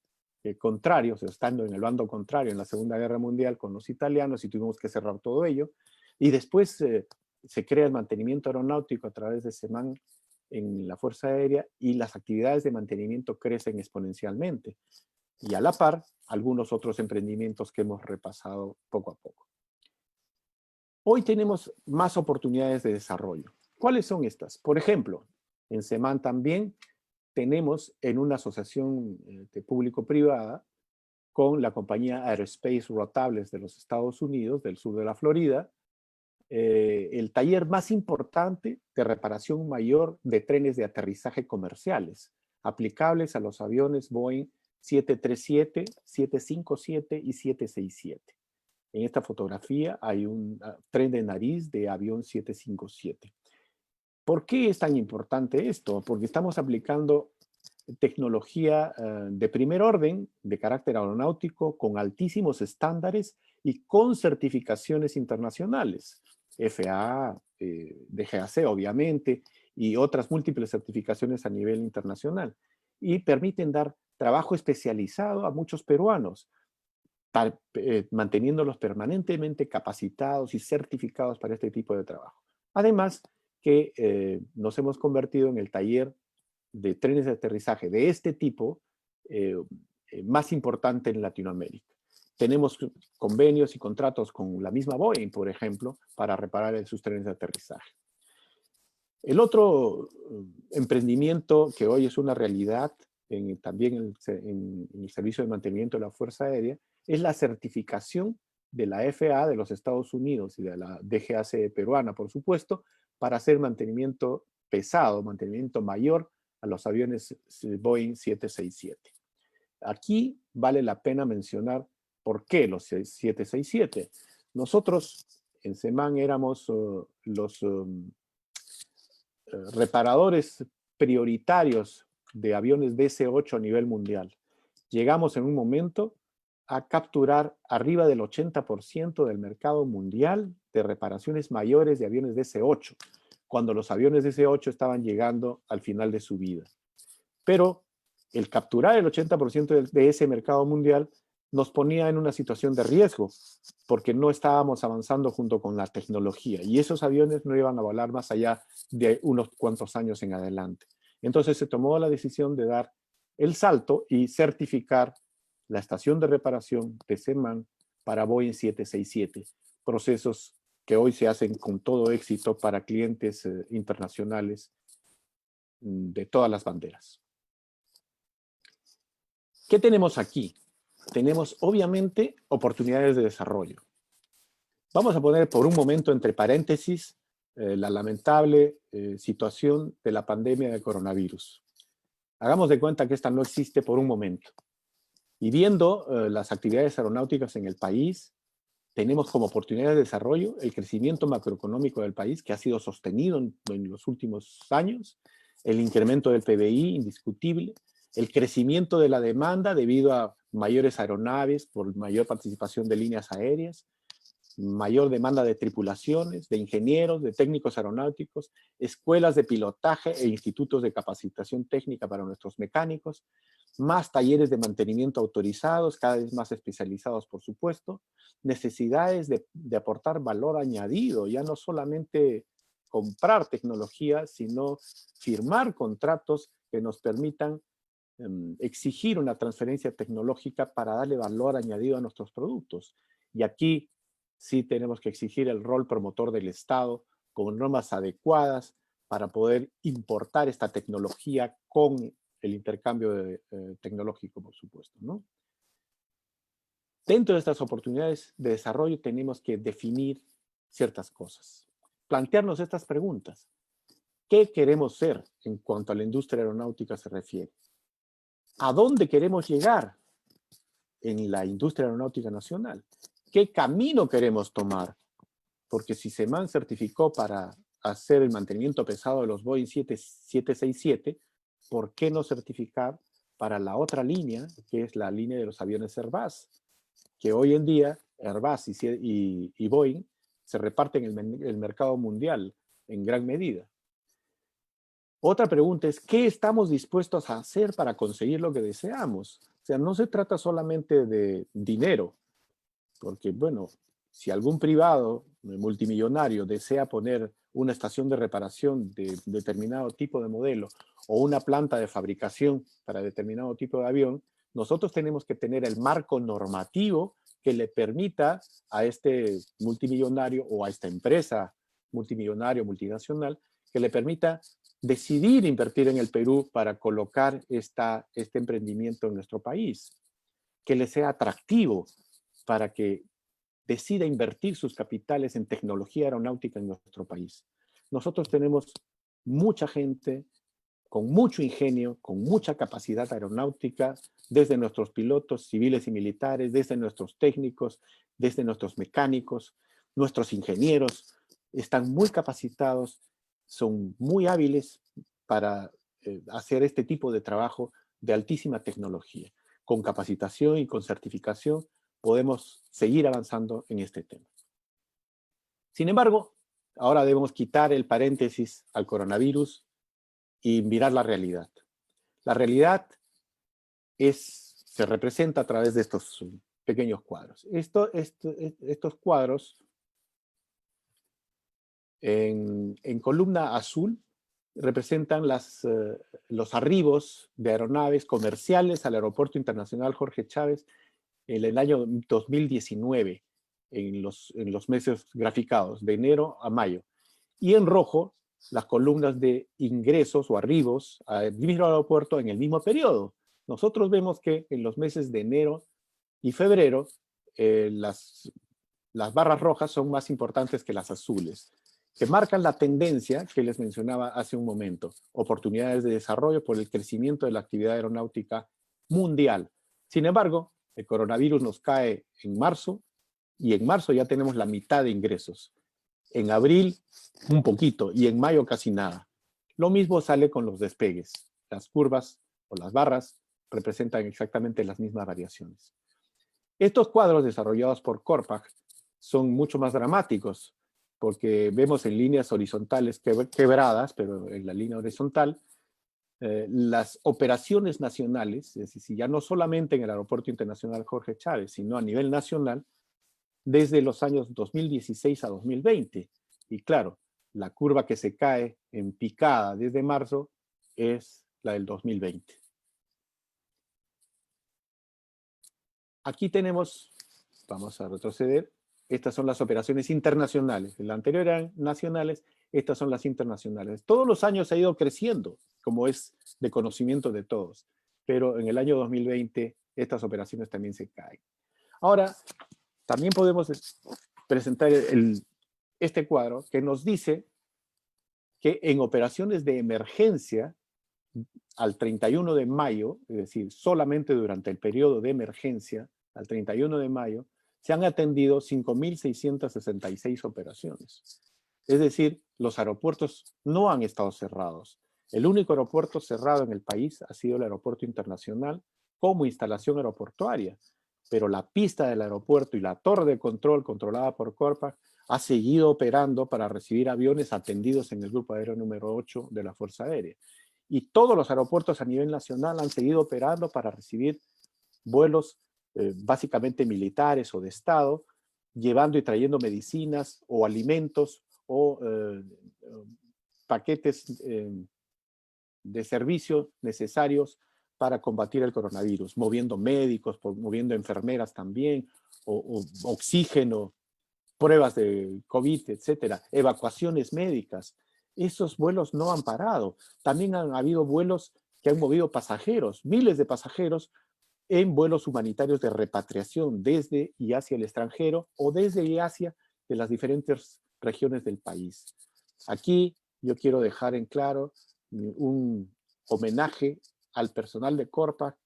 contrarios, estando en el bando contrario en la Segunda Guerra Mundial con los italianos y tuvimos que cerrar todo ello. Y después se crea el mantenimiento aeronáutico a través de SEMAN en la Fuerza Aérea y las actividades de mantenimiento crecen exponencialmente. Y a la par, algunos otros emprendimientos que hemos repasado poco a poco. Hoy tenemos más oportunidades de desarrollo. ¿Cuáles son estas? Por ejemplo, en SEMAN también tenemos en una asociación público-privada con la compañía Aerospace Rotables de los Estados Unidos, del sur de la Florida, el taller más importante de reparación mayor de trenes de aterrizaje comerciales, aplicables a los aviones Boeing 737, 757 y 767. En esta fotografía hay un tren de nariz de avión 757. ¿Por qué es tan importante esto? Porque estamos aplicando tecnología de primer orden, de carácter aeronáutico, con altísimos estándares y con certificaciones internacionales. FAA, DGAC, obviamente, y otras múltiples certificaciones a nivel internacional. Y permiten dar trabajo especializado a muchos peruanos, manteniéndolos permanentemente capacitados y certificados para este tipo de trabajo. Además, que nos hemos convertido en el taller de trenes de aterrizaje de este tipo más importante en Latinoamérica. Tenemos convenios y contratos con la misma Boeing, por ejemplo, para reparar sus trenes de aterrizaje. El otro emprendimiento que hoy es una realidad también en el Servicio de Mantenimiento de la Fuerza Aérea es la certificación de la FAA de los Estados Unidos y de la DGAC peruana, por supuesto, para hacer mantenimiento pesado, mantenimiento mayor a los aviones Boeing 767. Aquí vale la pena mencionar por qué los 767. Nosotros en SEMAN éramos los reparadores prioritarios de aviones DC-8 a nivel mundial. Llegamos en un momento a capturar arriba del 80% del mercado mundial de reparaciones mayores de aviones DC-8, cuando los aviones DC-8 estaban llegando al final de su vida. Pero el capturar el 80% de ese mercado mundial nos ponía en una situación de riesgo, porque no estábamos avanzando junto con la tecnología, y esos aviones no iban a volar más allá de unos cuantos años en adelante. Entonces se tomó la decisión de dar el salto y certificar la estación de reparación de SEMAN para Boeing 767, procesos que hoy se hacen con todo éxito para clientes internacionales de todas las banderas. ¿Qué tenemos aquí? Tenemos obviamente oportunidades de desarrollo. Vamos a poner por un momento entre paréntesis la lamentable situación de la pandemia de coronavirus. Hagamos de cuenta que esta no existe por un momento. Y viendo las actividades aeronáuticas en el país, tenemos como oportunidad de desarrollo el crecimiento macroeconómico del país, que ha sido sostenido en los últimos años, el incremento del PBI indiscutible, el crecimiento de la demanda debido a mayores aeronaves, por mayor participación de líneas aéreas, mayor demanda de tripulaciones, de ingenieros, de técnicos aeronáuticos, escuelas de pilotaje e institutos de capacitación técnica para nuestros mecánicos, más talleres de mantenimiento autorizados, cada vez más especializados, por supuesto, necesidades de aportar valor añadido, ya no solamente comprar tecnología, sino firmar contratos que nos permitan exigir una transferencia tecnológica para darle valor añadido a nuestros productos. Y aquí sí tenemos que exigir el rol promotor del Estado con normas adecuadas para poder importar esta tecnología con el intercambio tecnológico, por supuesto, ¿no? Dentro de estas oportunidades de desarrollo tenemos que definir ciertas cosas. Plantearnos estas preguntas. ¿Qué queremos ser en cuanto a la industria aeronáutica se refiere? ¿A dónde queremos llegar en la industria aeronáutica nacional? ¿Qué camino queremos tomar? Porque si SEMAN certificó para hacer el mantenimiento pesado de los Boeing 767, ¿por qué no certificar para la otra línea, que es la línea de los aviones Airbus? Que hoy en día Airbus y Boeing se reparten el mercado mundial en gran medida. Otra pregunta es, ¿qué estamos dispuestos a hacer para conseguir lo que deseamos? O sea, no se trata solamente de dinero, porque, bueno, si algún privado multimillonario desea poner una estación de reparación de determinado tipo de modelo o una planta de fabricación para determinado tipo de avión, nosotros tenemos que tener el marco normativo que le permita a este multimillonario o a esta empresa multimillonaria o multinacional, que le permita decidir invertir en el Perú para colocar este emprendimiento en nuestro país, que le sea atractivo para que decida invertir sus capitales en tecnología aeronáutica en nuestro país. Nosotros tenemos mucha gente con mucho ingenio, con mucha capacidad aeronáutica, desde nuestros pilotos civiles y militares, desde nuestros técnicos, desde nuestros mecánicos, nuestros ingenieros, están muy capacitados, son muy hábiles para hacer este tipo de trabajo de altísima tecnología. Con capacitación y con certificación podemos seguir avanzando en este tema. Sin embargo, ahora debemos quitar el paréntesis al coronavirus y mirar la realidad. La realidad se representa a través de estos pequeños cuadros. Estos cuadros en columna azul representan los arribos de aeronaves comerciales al Aeropuerto Internacional Jorge Chávez en el año 2019, en los meses graficados, de enero a mayo. Y en rojo, las columnas de ingresos o arribos al mismo aeropuerto en el mismo periodo. Nosotros vemos que en los meses de enero y febrero, las barras rojas son más importantes que las azules, que marcan la tendencia que les mencionaba hace un momento, oportunidades de desarrollo por el crecimiento de la actividad aeronáutica mundial. Sin embargo, el coronavirus nos cae en marzo, y en marzo ya tenemos la mitad de ingresos. En abril, un poquito, y en mayo casi nada. Lo mismo sale con los despegues. Las curvas o las barras representan exactamente las mismas variaciones. Estos cuadros desarrollados por Corpag son mucho más dramáticos, porque vemos en líneas horizontales quebradas, pero en la línea horizontal, las operaciones nacionales, es decir, ya no solamente en el Aeropuerto Internacional Jorge Chávez, sino a nivel nacional, desde los años 2016 a 2020. Y claro, la curva que se cae en picada desde marzo es la del 2020. Aquí tenemos, vamos a retroceder, estas son las operaciones internacionales. En la anterior eran nacionales, estas son las internacionales. Todos los años ha ido creciendo, como es de conocimiento de todos. Pero en el año 2020 estas operaciones también se caen. Ahora, también podemos presentar este cuadro que nos dice que en operaciones de emergencia, al 31 de mayo, es decir, solamente durante el periodo de emergencia, al 31 de mayo, se han atendido 5.666 operaciones. Es decir, los aeropuertos no han estado cerrados. El único aeropuerto cerrado en el país ha sido el Aeropuerto Internacional como instalación aeroportuaria, pero la pista del aeropuerto y la torre de control controlada por Corpag ha seguido operando para recibir aviones atendidos en el Grupo Aéreo número 8 de la Fuerza Aérea. Y todos los aeropuertos a nivel nacional han seguido operando para recibir vuelos básicamente militares o de Estado, llevando y trayendo medicinas o alimentos o paquetes de servicio necesarios para combatir el coronavirus, moviendo médicos, moviendo enfermeras también, o oxígeno, pruebas de COVID, etcétera, evacuaciones médicas. Esos vuelos no han parado. También han habido vuelos que han movido pasajeros, miles de pasajeros, en vuelos humanitarios de repatriación desde y hacia el extranjero o desde y hacia de las diferentes regiones del país. Aquí yo quiero dejar en claro un homenaje al personal de Corpag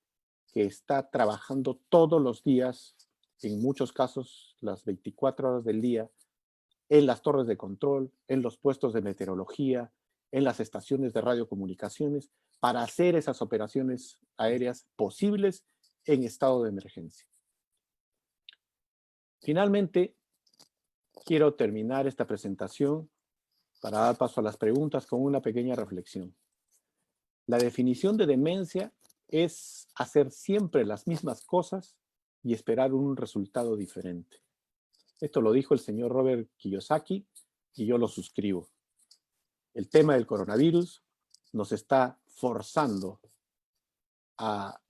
que está trabajando todos los días, en muchos casos las 24 horas del día, en las torres de control, en los puestos de meteorología, en las estaciones de radiocomunicaciones, para hacer esas operaciones aéreas posibles en estado de emergencia. Finalmente, quiero terminar esta presentación para dar paso a las preguntas con una pequeña reflexión. La definición de demencia es hacer siempre las mismas cosas y esperar un resultado diferente. Esto lo dijo el señor Robert Kiyosaki y yo lo suscribo. El tema del coronavirus nos está forzando a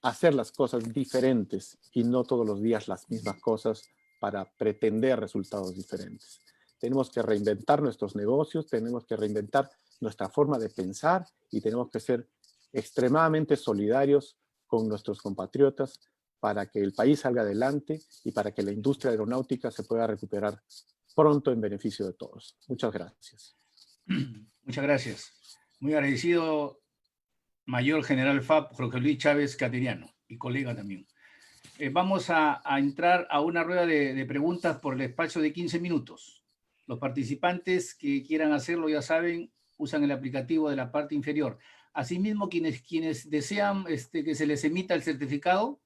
hacer las cosas diferentes y no todos los días las mismas cosas para pretender resultados diferentes. Tenemos que reinventar nuestros negocios, tenemos que reinventar nuestra forma de pensar y tenemos que ser extremadamente solidarios con nuestros compatriotas para que el país salga adelante y para que la industria aeronáutica se pueda recuperar pronto en beneficio de todos. Muchas gracias. Muchas gracias. Muy agradecido, Mayor General FAP Jorge Luis Chávez Cateriano, y colega también. Vamos a entrar a una rueda de preguntas por el espacio de 15 minutos. Los participantes que quieran hacerlo, ya saben, usan el aplicativo de la parte inferior. Asimismo, quienes desean que se les emita el certificado,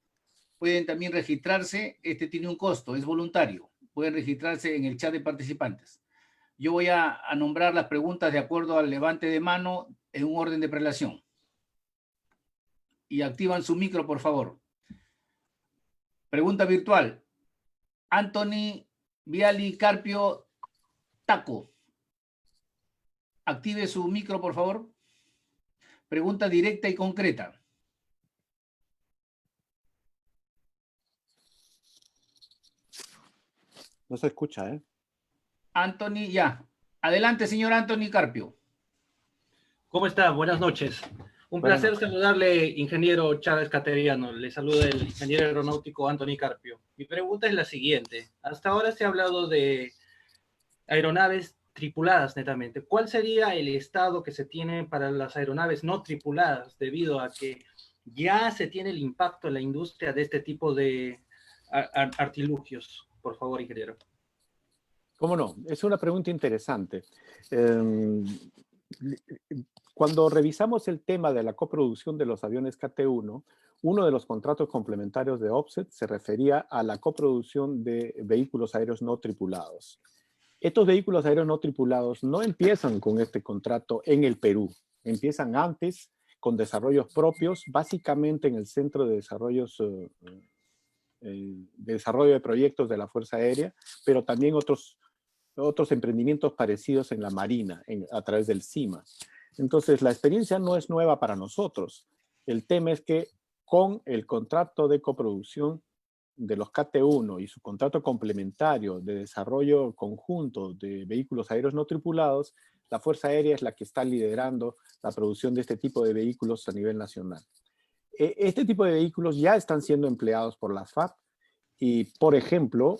pueden también registrarse. Este tiene un costo, es voluntario. Pueden registrarse en el chat de participantes. Yo voy a nombrar las preguntas de acuerdo al levante de mano en un orden de prelación. Y activan su micro, por favor. Pregunta virtual. Anthony Viali Carpio Taco. Active su micro, por favor. Pregunta directa y concreta. No se escucha, ¿eh? Anthony, ya. Adelante, señor Anthony Carpio. ¿Cómo está? Buenas noches. Un placer saludarle, ingeniero Chávez Cateriano. Le saluda el ingeniero aeronáutico Anthony Carpio. Mi pregunta es la siguiente. Hasta ahora se ha hablado de aeronaves tripuladas netamente. ¿Cuál sería el estado que se tiene para las aeronaves no tripuladas debido a que ya se tiene el impacto en la industria de este tipo de artilugios? Por favor, ingeniero. ¿Cómo no? Es una pregunta interesante. Cuando revisamos el tema de la coproducción de los aviones KT-1, uno de los contratos complementarios de Offset se refería a la coproducción de vehículos aéreos no tripulados. Estos vehículos aéreos no tripulados no empiezan con este contrato en el Perú, empiezan antes con desarrollos propios, básicamente en el Centro de Desarrollo de Proyectos de la Fuerza Aérea, pero también otros emprendimientos parecidos en la Marina, a través del CIMA. Entonces, la experiencia no es nueva para nosotros. El tema es que con el contrato de coproducción de los KT-1 y su contrato complementario de desarrollo conjunto de vehículos aéreos no tripulados, la Fuerza Aérea es la que está liderando la producción de este tipo de vehículos a nivel nacional. Este tipo de vehículos ya están siendo empleados por las FAB y, por ejemplo,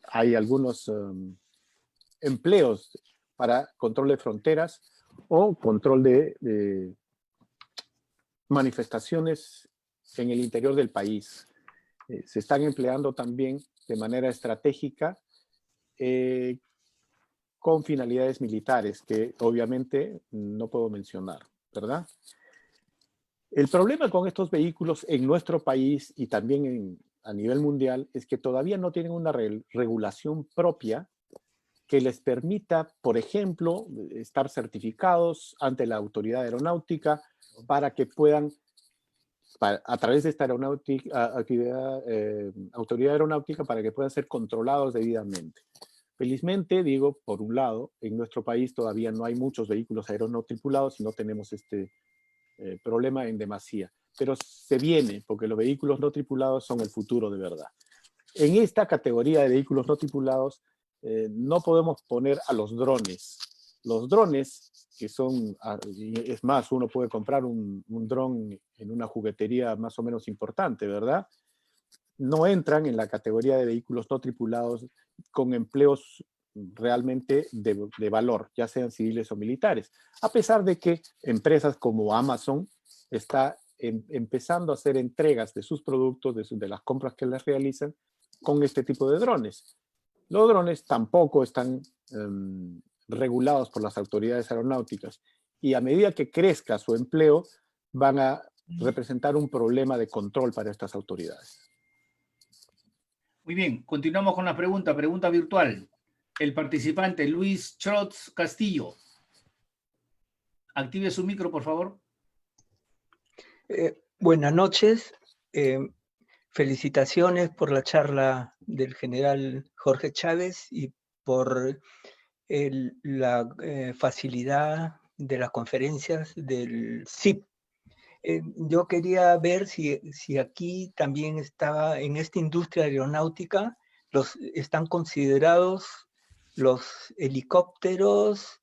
hay algunos empleos para control de fronteras o control de manifestaciones en el interior del país. Se están empleando también de manera estratégica con finalidades militares que obviamente no puedo mencionar, ¿verdad? El problema con estos vehículos en nuestro país y también a nivel mundial es que todavía no tienen una regulación propia que les permita, por ejemplo, estar certificados ante la autoridad aeronáutica para que puedan, a través de esta autoridad aeronáutica, para que puedan ser controlados debidamente. Felizmente, digo, por un lado, en nuestro país todavía no hay muchos vehículos aéreos no tripulados y no tenemos este problema en demasía. Pero se viene, porque los vehículos no tripulados son el futuro de verdad. En esta categoría de vehículos no tripulados, no podemos poner a los drones. Los drones, que son, es más, uno puede comprar un dron en una juguetería más o menos importante, ¿verdad? No entran en la categoría de vehículos no tripulados con empleos realmente de valor, ya sean civiles o militares. A pesar de que empresas como Amazon está empezando a hacer entregas de sus productos, de las compras que les realizan, con este tipo de drones. Los drones tampoco están regulados por las autoridades aeronáuticas y a medida que crezca su empleo van a representar un problema de control para estas autoridades. Muy bien, continuamos con la pregunta virtual. el participante Luis Trotz Castillo. Active su micro, por favor. Buenas noches. Felicitaciones por la charla del general Jorge Chávez y por la facilidad de las conferencias del CIP. Yo quería ver si aquí también estaba, en esta industria aeronáutica, están considerados los helicópteros,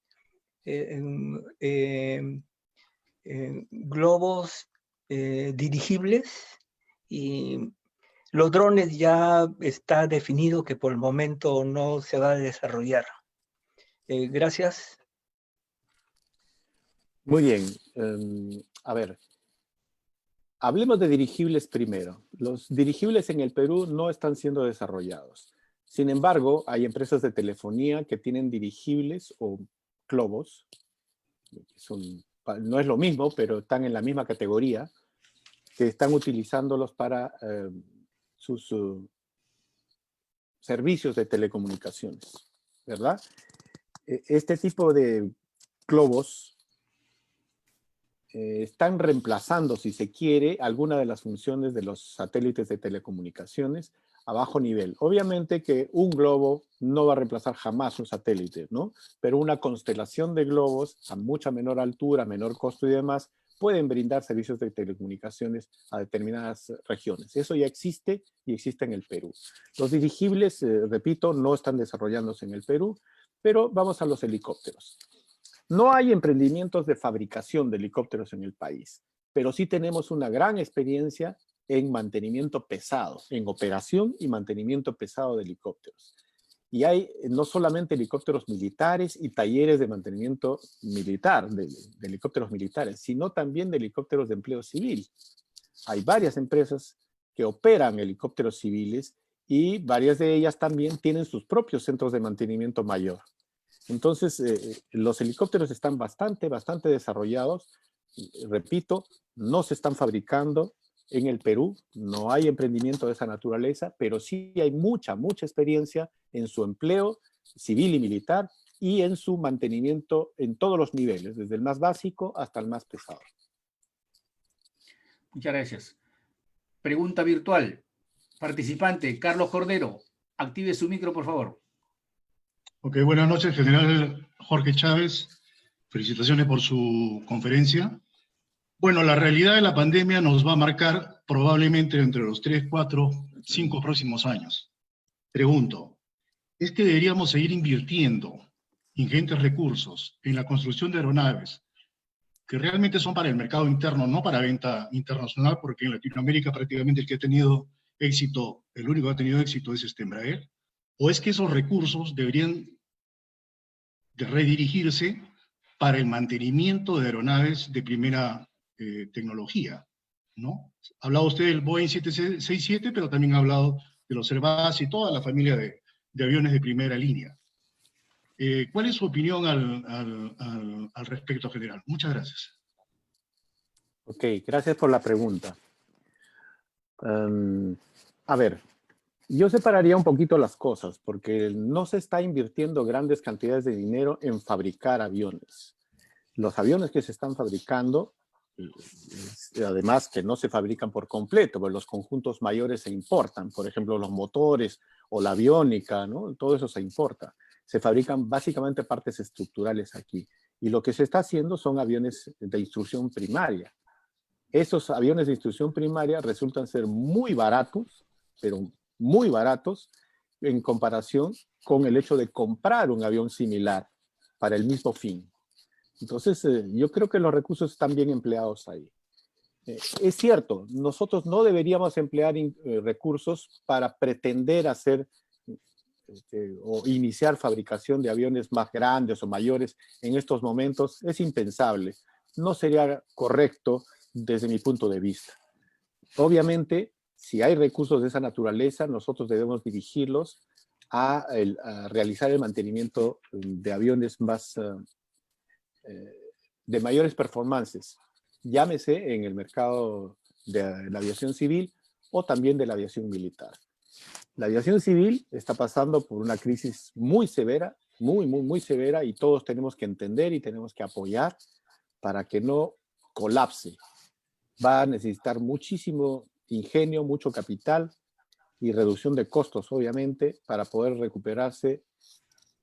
globos dirigibles, y los drones ya está definido que por el momento no se va a desarrollar. Gracias. Muy bien. A ver, hablemos de dirigibles primero. Los dirigibles en el Perú no están siendo desarrollados. Sin embargo, hay empresas de telefonía que tienen dirigibles o globos, no es lo mismo, pero están en la misma categoría, que están utilizándolos para sus servicios de telecomunicaciones, ¿verdad? Este tipo de globos están reemplazando, si se quiere, alguna de las funciones de los satélites de telecomunicaciones a bajo nivel. Obviamente que un globo no va a reemplazar jamás un satélite, ¿no? Pero una constelación de globos a mucha menor altura, menor costo y demás, pueden brindar servicios de telecomunicaciones a determinadas regiones. Eso ya existe y existe en el Perú. Los dirigibles, repito, no están desarrollándose en el Perú, pero vamos a los helicópteros. No hay emprendimientos de fabricación de helicópteros en el país, pero sí tenemos una gran experiencia en mantenimiento pesado, en operación y mantenimiento pesado de helicópteros. Y hay no solamente helicópteros militares y talleres de mantenimiento militar, de helicópteros militares, sino también de helicópteros de empleo civil. Hay varias empresas que operan helicópteros civiles y varias de ellas también tienen sus propios centros de mantenimiento mayor. Entonces, los helicópteros están bastante desarrollados. Repito, no se están fabricando en el Perú, no hay emprendimiento de esa naturaleza, pero sí hay mucha experiencia en su empleo civil y militar y en su mantenimiento en todos los niveles, desde el más básico hasta el más pesado. Muchas gracias. Pregunta virtual. Participante Carlos Cordero, active su micro, por favor. Ok, buenas noches, general Jorge Chávez. Felicitaciones por su conferencia. Bueno, la realidad de la pandemia nos va a marcar probablemente entre los 3, 4, 5 próximos años. Pregunto, ¿es que deberíamos seguir invirtiendo ingentes recursos en la construcción de aeronaves que realmente son para el mercado interno, no para venta internacional, porque en Latinoamérica prácticamente el que ha tenido éxito, el único que ha tenido éxito es Embraer? ¿O es que esos recursos deberían de redirigirse para el mantenimiento de aeronaves de primera tecnología, ¿no? Ha hablado usted del Boeing 767, pero también ha hablado de los Airbus y toda la familia de aviones de primera línea. ¿Cuál es su opinión al respecto, general? Muchas gracias. Ok, gracias por la pregunta. A ver, yo separaría un poquito las cosas, porque no se está invirtiendo grandes cantidades de dinero en fabricar aviones. Los aviones que se están fabricando, además que no se fabrican por completo, pues los conjuntos mayores se importan, por ejemplo, los motores o la aviónica, ¿no? Todo eso se importa. Se fabrican básicamente partes estructurales aquí. Y lo que se está haciendo son aviones de instrucción primaria. Esos aviones de instrucción primaria resultan ser muy baratos, pero muy baratos en comparación con el hecho de comprar un avión similar para el mismo fin. Entonces, yo creo que los recursos están bien empleados ahí. Es cierto, nosotros no deberíamos emplear recursos para pretender hacer o iniciar fabricación de aviones más grandes o mayores en estos momentos. Es impensable. No sería correcto desde mi punto de vista. Obviamente, si hay recursos de esa naturaleza, nosotros debemos dirigirlos a realizar el mantenimiento de aviones más de mayores performances, llámese en el mercado de la aviación civil o también de la aviación militar. La aviación civil está pasando por una crisis muy severa, muy severa, y todos tenemos que entender y tenemos que apoyar para que no colapse. Va a necesitar muchísimo ingenio, mucho capital y reducción de costos, obviamente, para poder recuperarse,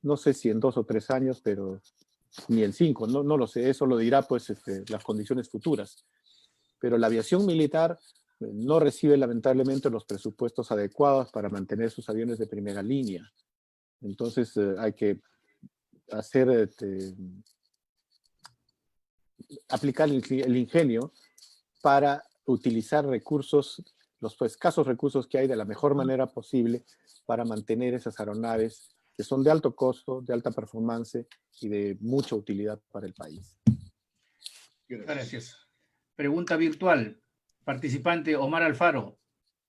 no sé si en 2 o 3 años, pero ni en 5, no lo sé, eso lo dirá pues las condiciones futuras. Pero la aviación militar no recibe lamentablemente los presupuestos adecuados para mantener sus aviones de primera línea. Entonces hay que hacer, aplicar el ingenio para utilizar recursos, los escasos recursos que hay de la mejor manera posible para mantener esas aeronaves que son de alto costo, de alta performance y de mucha utilidad para el país. Gracias. Pregunta virtual. Participante Omar Alfaro.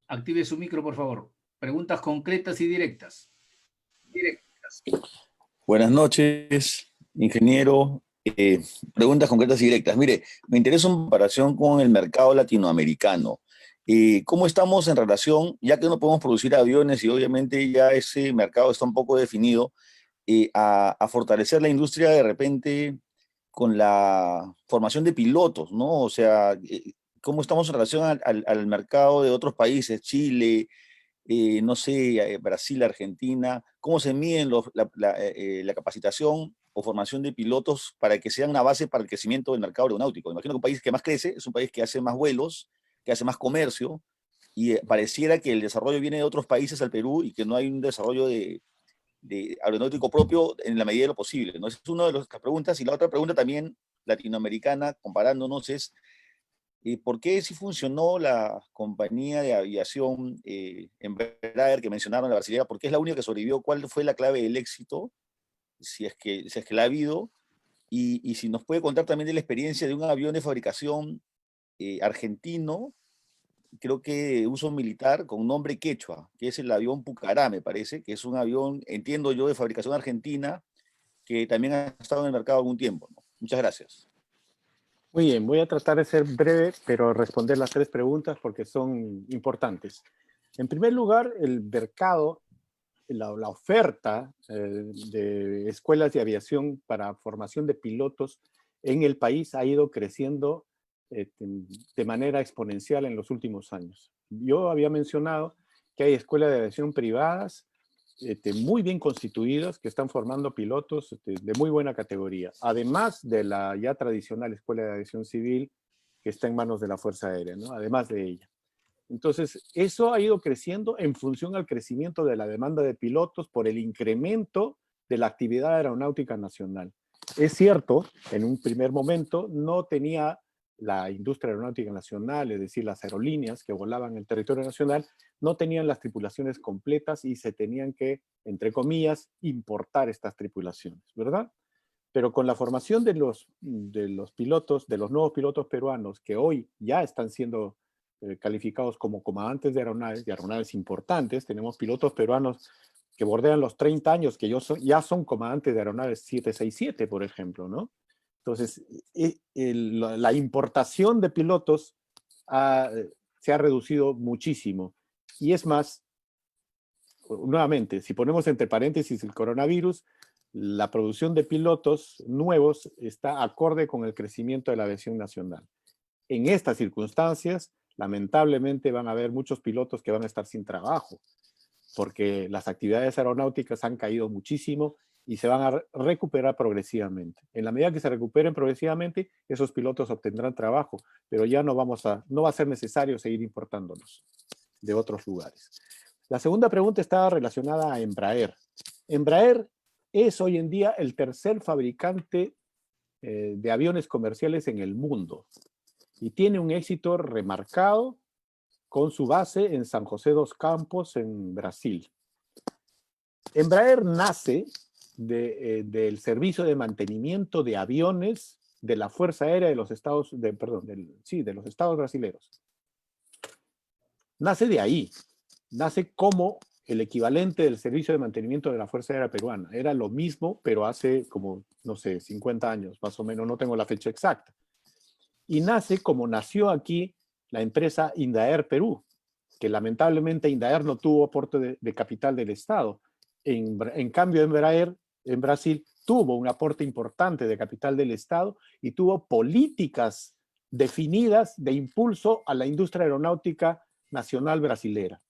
Active su micro, por favor. Preguntas concretas y directas. Buenas noches, ingeniero. Preguntas concretas y directas. Mire, me interesa en comparación con el mercado latinoamericano. ¿Cómo estamos en relación, ya que no podemos producir aviones y obviamente ya ese mercado está un poco definido, a fortalecer la industria de repente con la formación de pilotos, ¿no? O sea, ¿cómo estamos en relación al mercado de otros países, Chile, no sé, Brasil, Argentina? ¿Cómo se miden la capacitación o formación de pilotos para que sean una base para el crecimiento del mercado aeronáutico? Imagino que un país que más crece es un país que hace más vuelos, que hace más comercio, y pareciera que el desarrollo viene de otros países al Perú y que no hay un desarrollo de aeronáutico propio en la medida de lo posible, ¿no? Esa es una de las preguntas. Y la otra pregunta también latinoamericana, comparándonos, es ¿por qué si funcionó la compañía de aviación Embraer que mencionaron, la brasileña? ¿Por qué es la única que sobrevivió? ¿Cuál fue la clave del éxito? Si es que la ha habido. Y si nos puede contar también de la experiencia de un avión de fabricación argentino, creo que de uso militar, con nombre quechua, que es el avión Pucará, me parece, que es un avión, entiendo yo, de fabricación argentina, que también ha estado en el mercado algún tiempo, ¿no? Muchas gracias. Muy bien, voy a tratar de ser breve, pero responder las 3 preguntas porque son importantes. En primer lugar, el mercado, la oferta de escuelas de aviación para formación de pilotos en el país ha ido creciendo de manera exponencial en los últimos años. Yo había mencionado que hay escuelas de aviación privadas muy bien constituidas que están formando pilotos de muy buena categoría, además de la ya tradicional Escuela de Aviación Civil que está en manos de la Fuerza Aérea, ¿no? Además de ella. Entonces, eso ha ido creciendo en función al crecimiento de la demanda de pilotos por el incremento de la actividad aeronáutica nacional. Es cierto, en un primer momento no tenía la industria aeronáutica nacional, es decir, las aerolíneas que volaban en el territorio nacional, no tenían las tripulaciones completas y se tenían que, entre comillas, importar estas tripulaciones, ¿verdad? Pero con la formación de los pilotos, de los nuevos pilotos peruanos que hoy ya están siendo calificados como comandantes de aeronaves importantes, tenemos pilotos peruanos que bordean los 30 años, que ya son comandantes de aeronaves 767, por ejemplo, ¿no? Entonces, la importación de pilotos se ha reducido muchísimo. Y es más, nuevamente, si ponemos entre paréntesis el coronavirus, la producción de pilotos nuevos está acorde con el crecimiento de la aviación nacional. En estas circunstancias, lamentablemente van a haber muchos pilotos que van a estar sin trabajo, porque las actividades aeronáuticas han caído muchísimo y se van a recuperar progresivamente. En la medida que se recuperen progresivamente, esos pilotos obtendrán trabajo, pero ya no va a ser necesario seguir importándolos de otros lugares. La segunda pregunta está relacionada a Embraer. Embraer es hoy en día el tercer fabricante de aviones comerciales en el mundo y tiene un éxito remarcado con su base en San José dos Campos, en Brasil. Embraer nace del servicio de mantenimiento de aviones de la Fuerza Aérea de los Estados, de los Estados brasileños. Nace de ahí, nace como el equivalente del servicio de mantenimiento de la Fuerza Aérea Peruana. Era lo mismo, pero hace como, no sé, 50 años, más o menos, no tengo la fecha exacta. Y nace como nació aquí la empresa Indaer Perú, que lamentablemente Indaer no tuvo aporte de capital del Estado. En cambio, Embraer en Brasil tuvo un aporte importante de capital del Estado y tuvo políticas definidas de impulso a la industria aeronáutica nacional brasilera.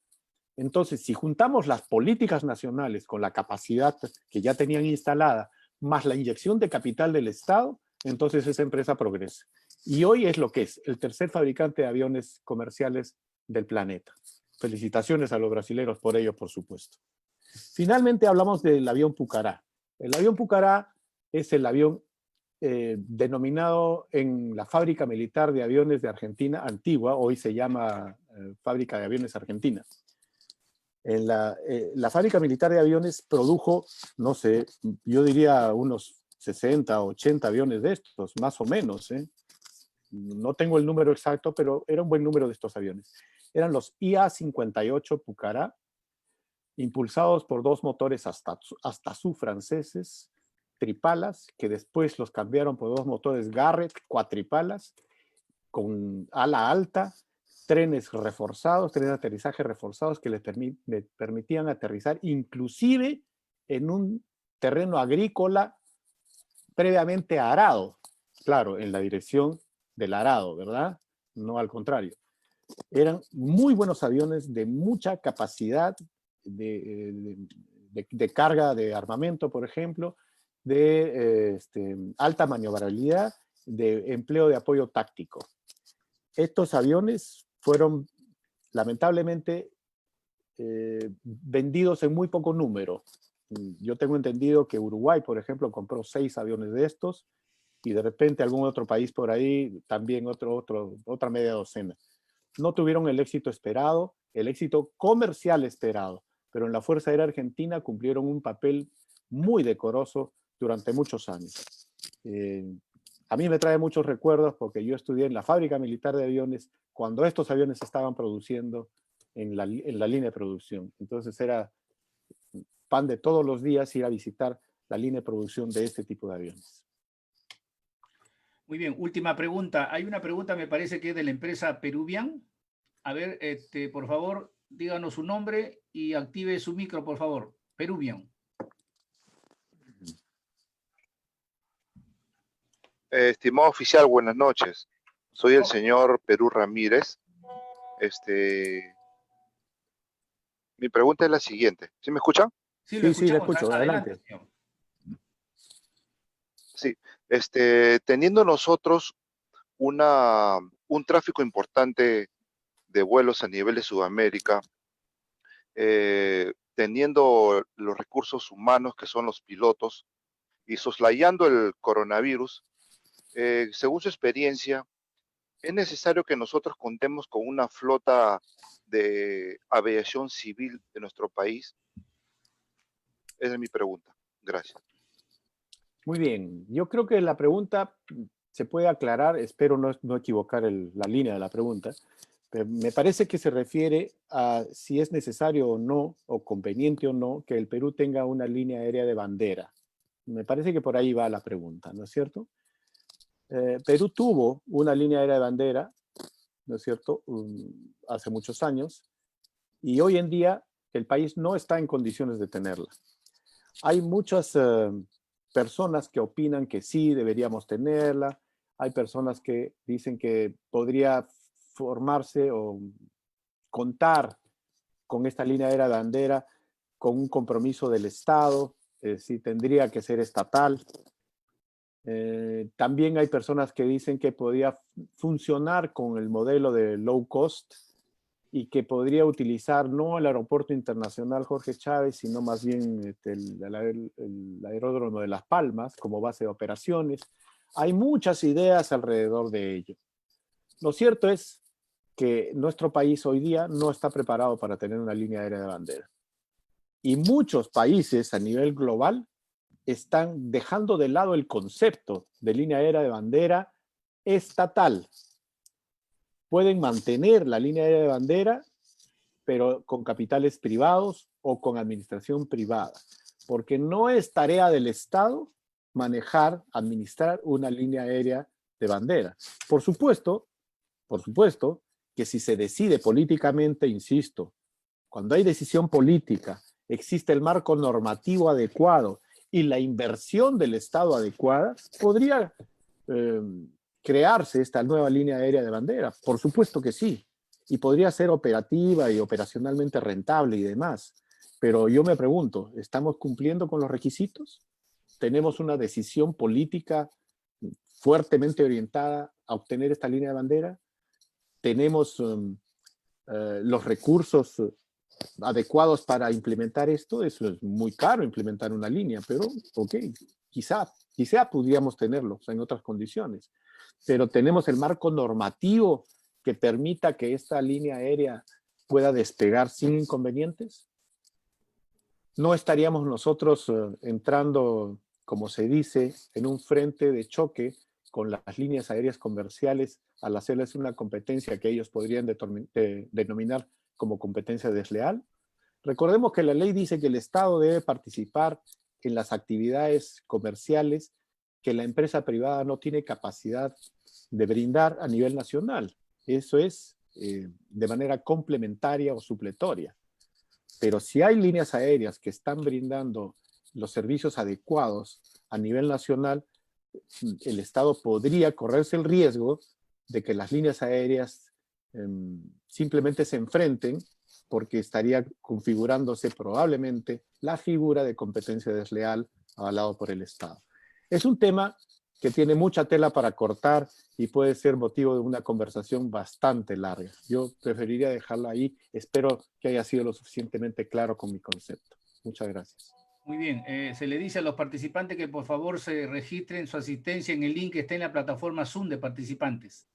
Entonces, si juntamos las políticas nacionales con la capacidad que ya tenían instalada, más la inyección de capital del Estado, entonces esa empresa progresa. Y hoy es lo que es, el tercer fabricante de aviones comerciales del planeta. Felicitaciones a los brasileños por ello, por supuesto. Finalmente hablamos del avión Pucará. El avión Pucará es el avión denominado en la Fábrica Militar de Aviones de Argentina, antigua, hoy se llama Fábrica de Aviones Argentina. En la Fábrica Militar de Aviones produjo, no sé, yo diría unos 60 o 80 aviones de estos, más o menos. No tengo el número exacto, pero era un buen número de estos aviones. Eran los IA-58 Pucará, impulsados por dos motores Astazú franceses, tripalas, que después los cambiaron por dos motores Garrett, cuatripalas, con ala alta, trenes reforzados, trenes de aterrizaje reforzados que les permitían aterrizar inclusive en un terreno agrícola previamente arado. Claro, en la dirección del arado, ¿verdad? No al contrario. Eran muy buenos aviones de mucha capacidad de carga de armamento, por ejemplo, de alta maniobrabilidad, de empleo de apoyo táctico. Estos aviones fueron lamentablemente vendidos en muy poco número. Yo tengo entendido que Uruguay, por ejemplo, compró 6 aviones de estos y de repente algún otro país por ahí también otra media docena. No tuvieron el éxito esperado, el éxito comercial esperado, pero en la Fuerza Aérea Argentina cumplieron un papel muy decoroso durante muchos años. A mí me trae muchos recuerdos porque yo estudié en la Fábrica Militar de Aviones cuando estos aviones se estaban produciendo en la línea de producción. Entonces era pan de todos los días ir a visitar la línea de producción de este tipo de aviones. Muy bien, última pregunta. Hay una pregunta, me parece que es de la empresa Peruvian. A ver, por favor, díganos su nombre y active su micro, por favor. Peruvian. Estimado oficial, buenas noches. Soy el señor Perú Ramírez. Mi pregunta es la siguiente. ¿Sí me escuchan? Sí, lo Sí, le escuchamos. escucho. Adelante. Señor. Sí. Teniendo nosotros un tráfico importante de vuelos a nivel de Sudamérica, teniendo los recursos humanos que son los pilotos y soslayando el coronavirus, según su experiencia, ¿es necesario que nosotros contemos con una flota de aviación civil de nuestro país? Esa es mi pregunta. Gracias. Muy bien. Yo creo que la pregunta se puede aclarar, espero no equivocar la línea de la pregunta, pero me parece que se refiere a si es necesario o no, o conveniente o no, que el Perú tenga una línea aérea de bandera. Me parece que por ahí va la pregunta, ¿no es cierto? Perú tuvo una línea aérea de bandera, ¿no es cierto?, hace muchos años, y hoy en día el país no está en condiciones de tenerla. Hay muchas personas que opinan que sí, deberíamos tenerla, hay personas que dicen que podría formarse o contar con esta línea aérea de bandera con un compromiso del Estado, si tendría que ser estatal. También hay personas que dicen que podría funcionar con el modelo de low cost y que podría utilizar no el aeropuerto internacional Jorge Chávez, sino más bien el aeródromo de Las Palmas como base de operaciones. Hay muchas ideas alrededor de ello. Lo cierto es que nuestro país hoy día no está preparado para tener una línea aérea de bandera. Y muchos países a nivel global están dejando de lado el concepto de línea aérea de bandera estatal. Pueden mantener la línea aérea de bandera, pero con capitales privados o con administración privada, porque no es tarea del Estado manejar, administrar una línea aérea de bandera. Por supuesto que si se decide políticamente, insisto, cuando hay decisión política, existe el marco normativo adecuado y la inversión del Estado adecuada, podría crearse esta nueva línea aérea de bandera. Por supuesto que sí. Y podría ser operativa y operacionalmente rentable y demás. Pero yo me pregunto, ¿estamos cumpliendo con los requisitos? ¿Tenemos una decisión política fuertemente orientada a obtener esta línea de bandera? ¿Tenemos los recursos adecuados para implementar esto? Eso es muy caro, implementar una línea, pero ok, quizá pudiéramos tenerlo en otras condiciones. Pero tenemos el marco normativo que permita que esta línea aérea pueda despegar sin inconvenientes. No estaríamos nosotros entrando, como se dice, en un frente de choque con las líneas aéreas comerciales al hacerles una competencia que ellos podrían denominar como competencia desleal. Recordemos que la ley dice que el Estado debe participar en las actividades comerciales que la empresa privada no tiene capacidad de brindar a nivel nacional. Eso es de manera complementaria o supletoria. Pero si hay líneas aéreas que están brindando los servicios adecuados a nivel nacional, el Estado podría correrse el riesgo de que las líneas aéreas simplemente se enfrenten, porque estaría configurándose probablemente la figura de competencia desleal avalado por el Estado. Es un tema que tiene mucha tela para cortar y puede ser motivo de una conversación bastante larga. Yo preferiría dejarlo ahí. Espero que haya sido lo suficientemente claro con mi concepto. Muchas gracias. Muy bien, se le dice a los participantes que por favor se registren su asistencia en el link que está en la plataforma Zoom de participantes.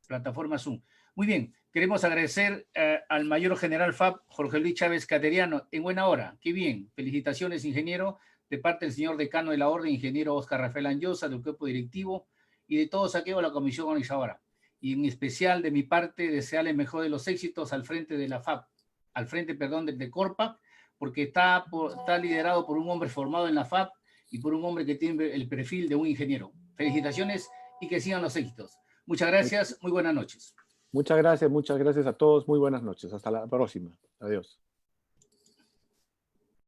Plataforma Zoom. Muy bien, queremos agradecer al mayor general FAB, Jorge Luis Chávez Cateriano, en buena hora. Qué bien, felicitaciones, ingeniero, de parte del señor decano de la Orden, ingeniero Oscar Rafael Anyosa, del cuerpo directivo y de todos aquellos de la comisión organizadora. Y en especial de mi parte, desearle el mejor de los éxitos al frente de la FAB, al frente, perdón, de Corpa, porque está liderado por un hombre formado en la FAB y por un hombre que tiene el perfil de un ingeniero. Felicitaciones y que sigan los éxitos. Muchas gracias, muy buenas noches. Muchas gracias a todos, muy buenas noches. Hasta la próxima. Adiós.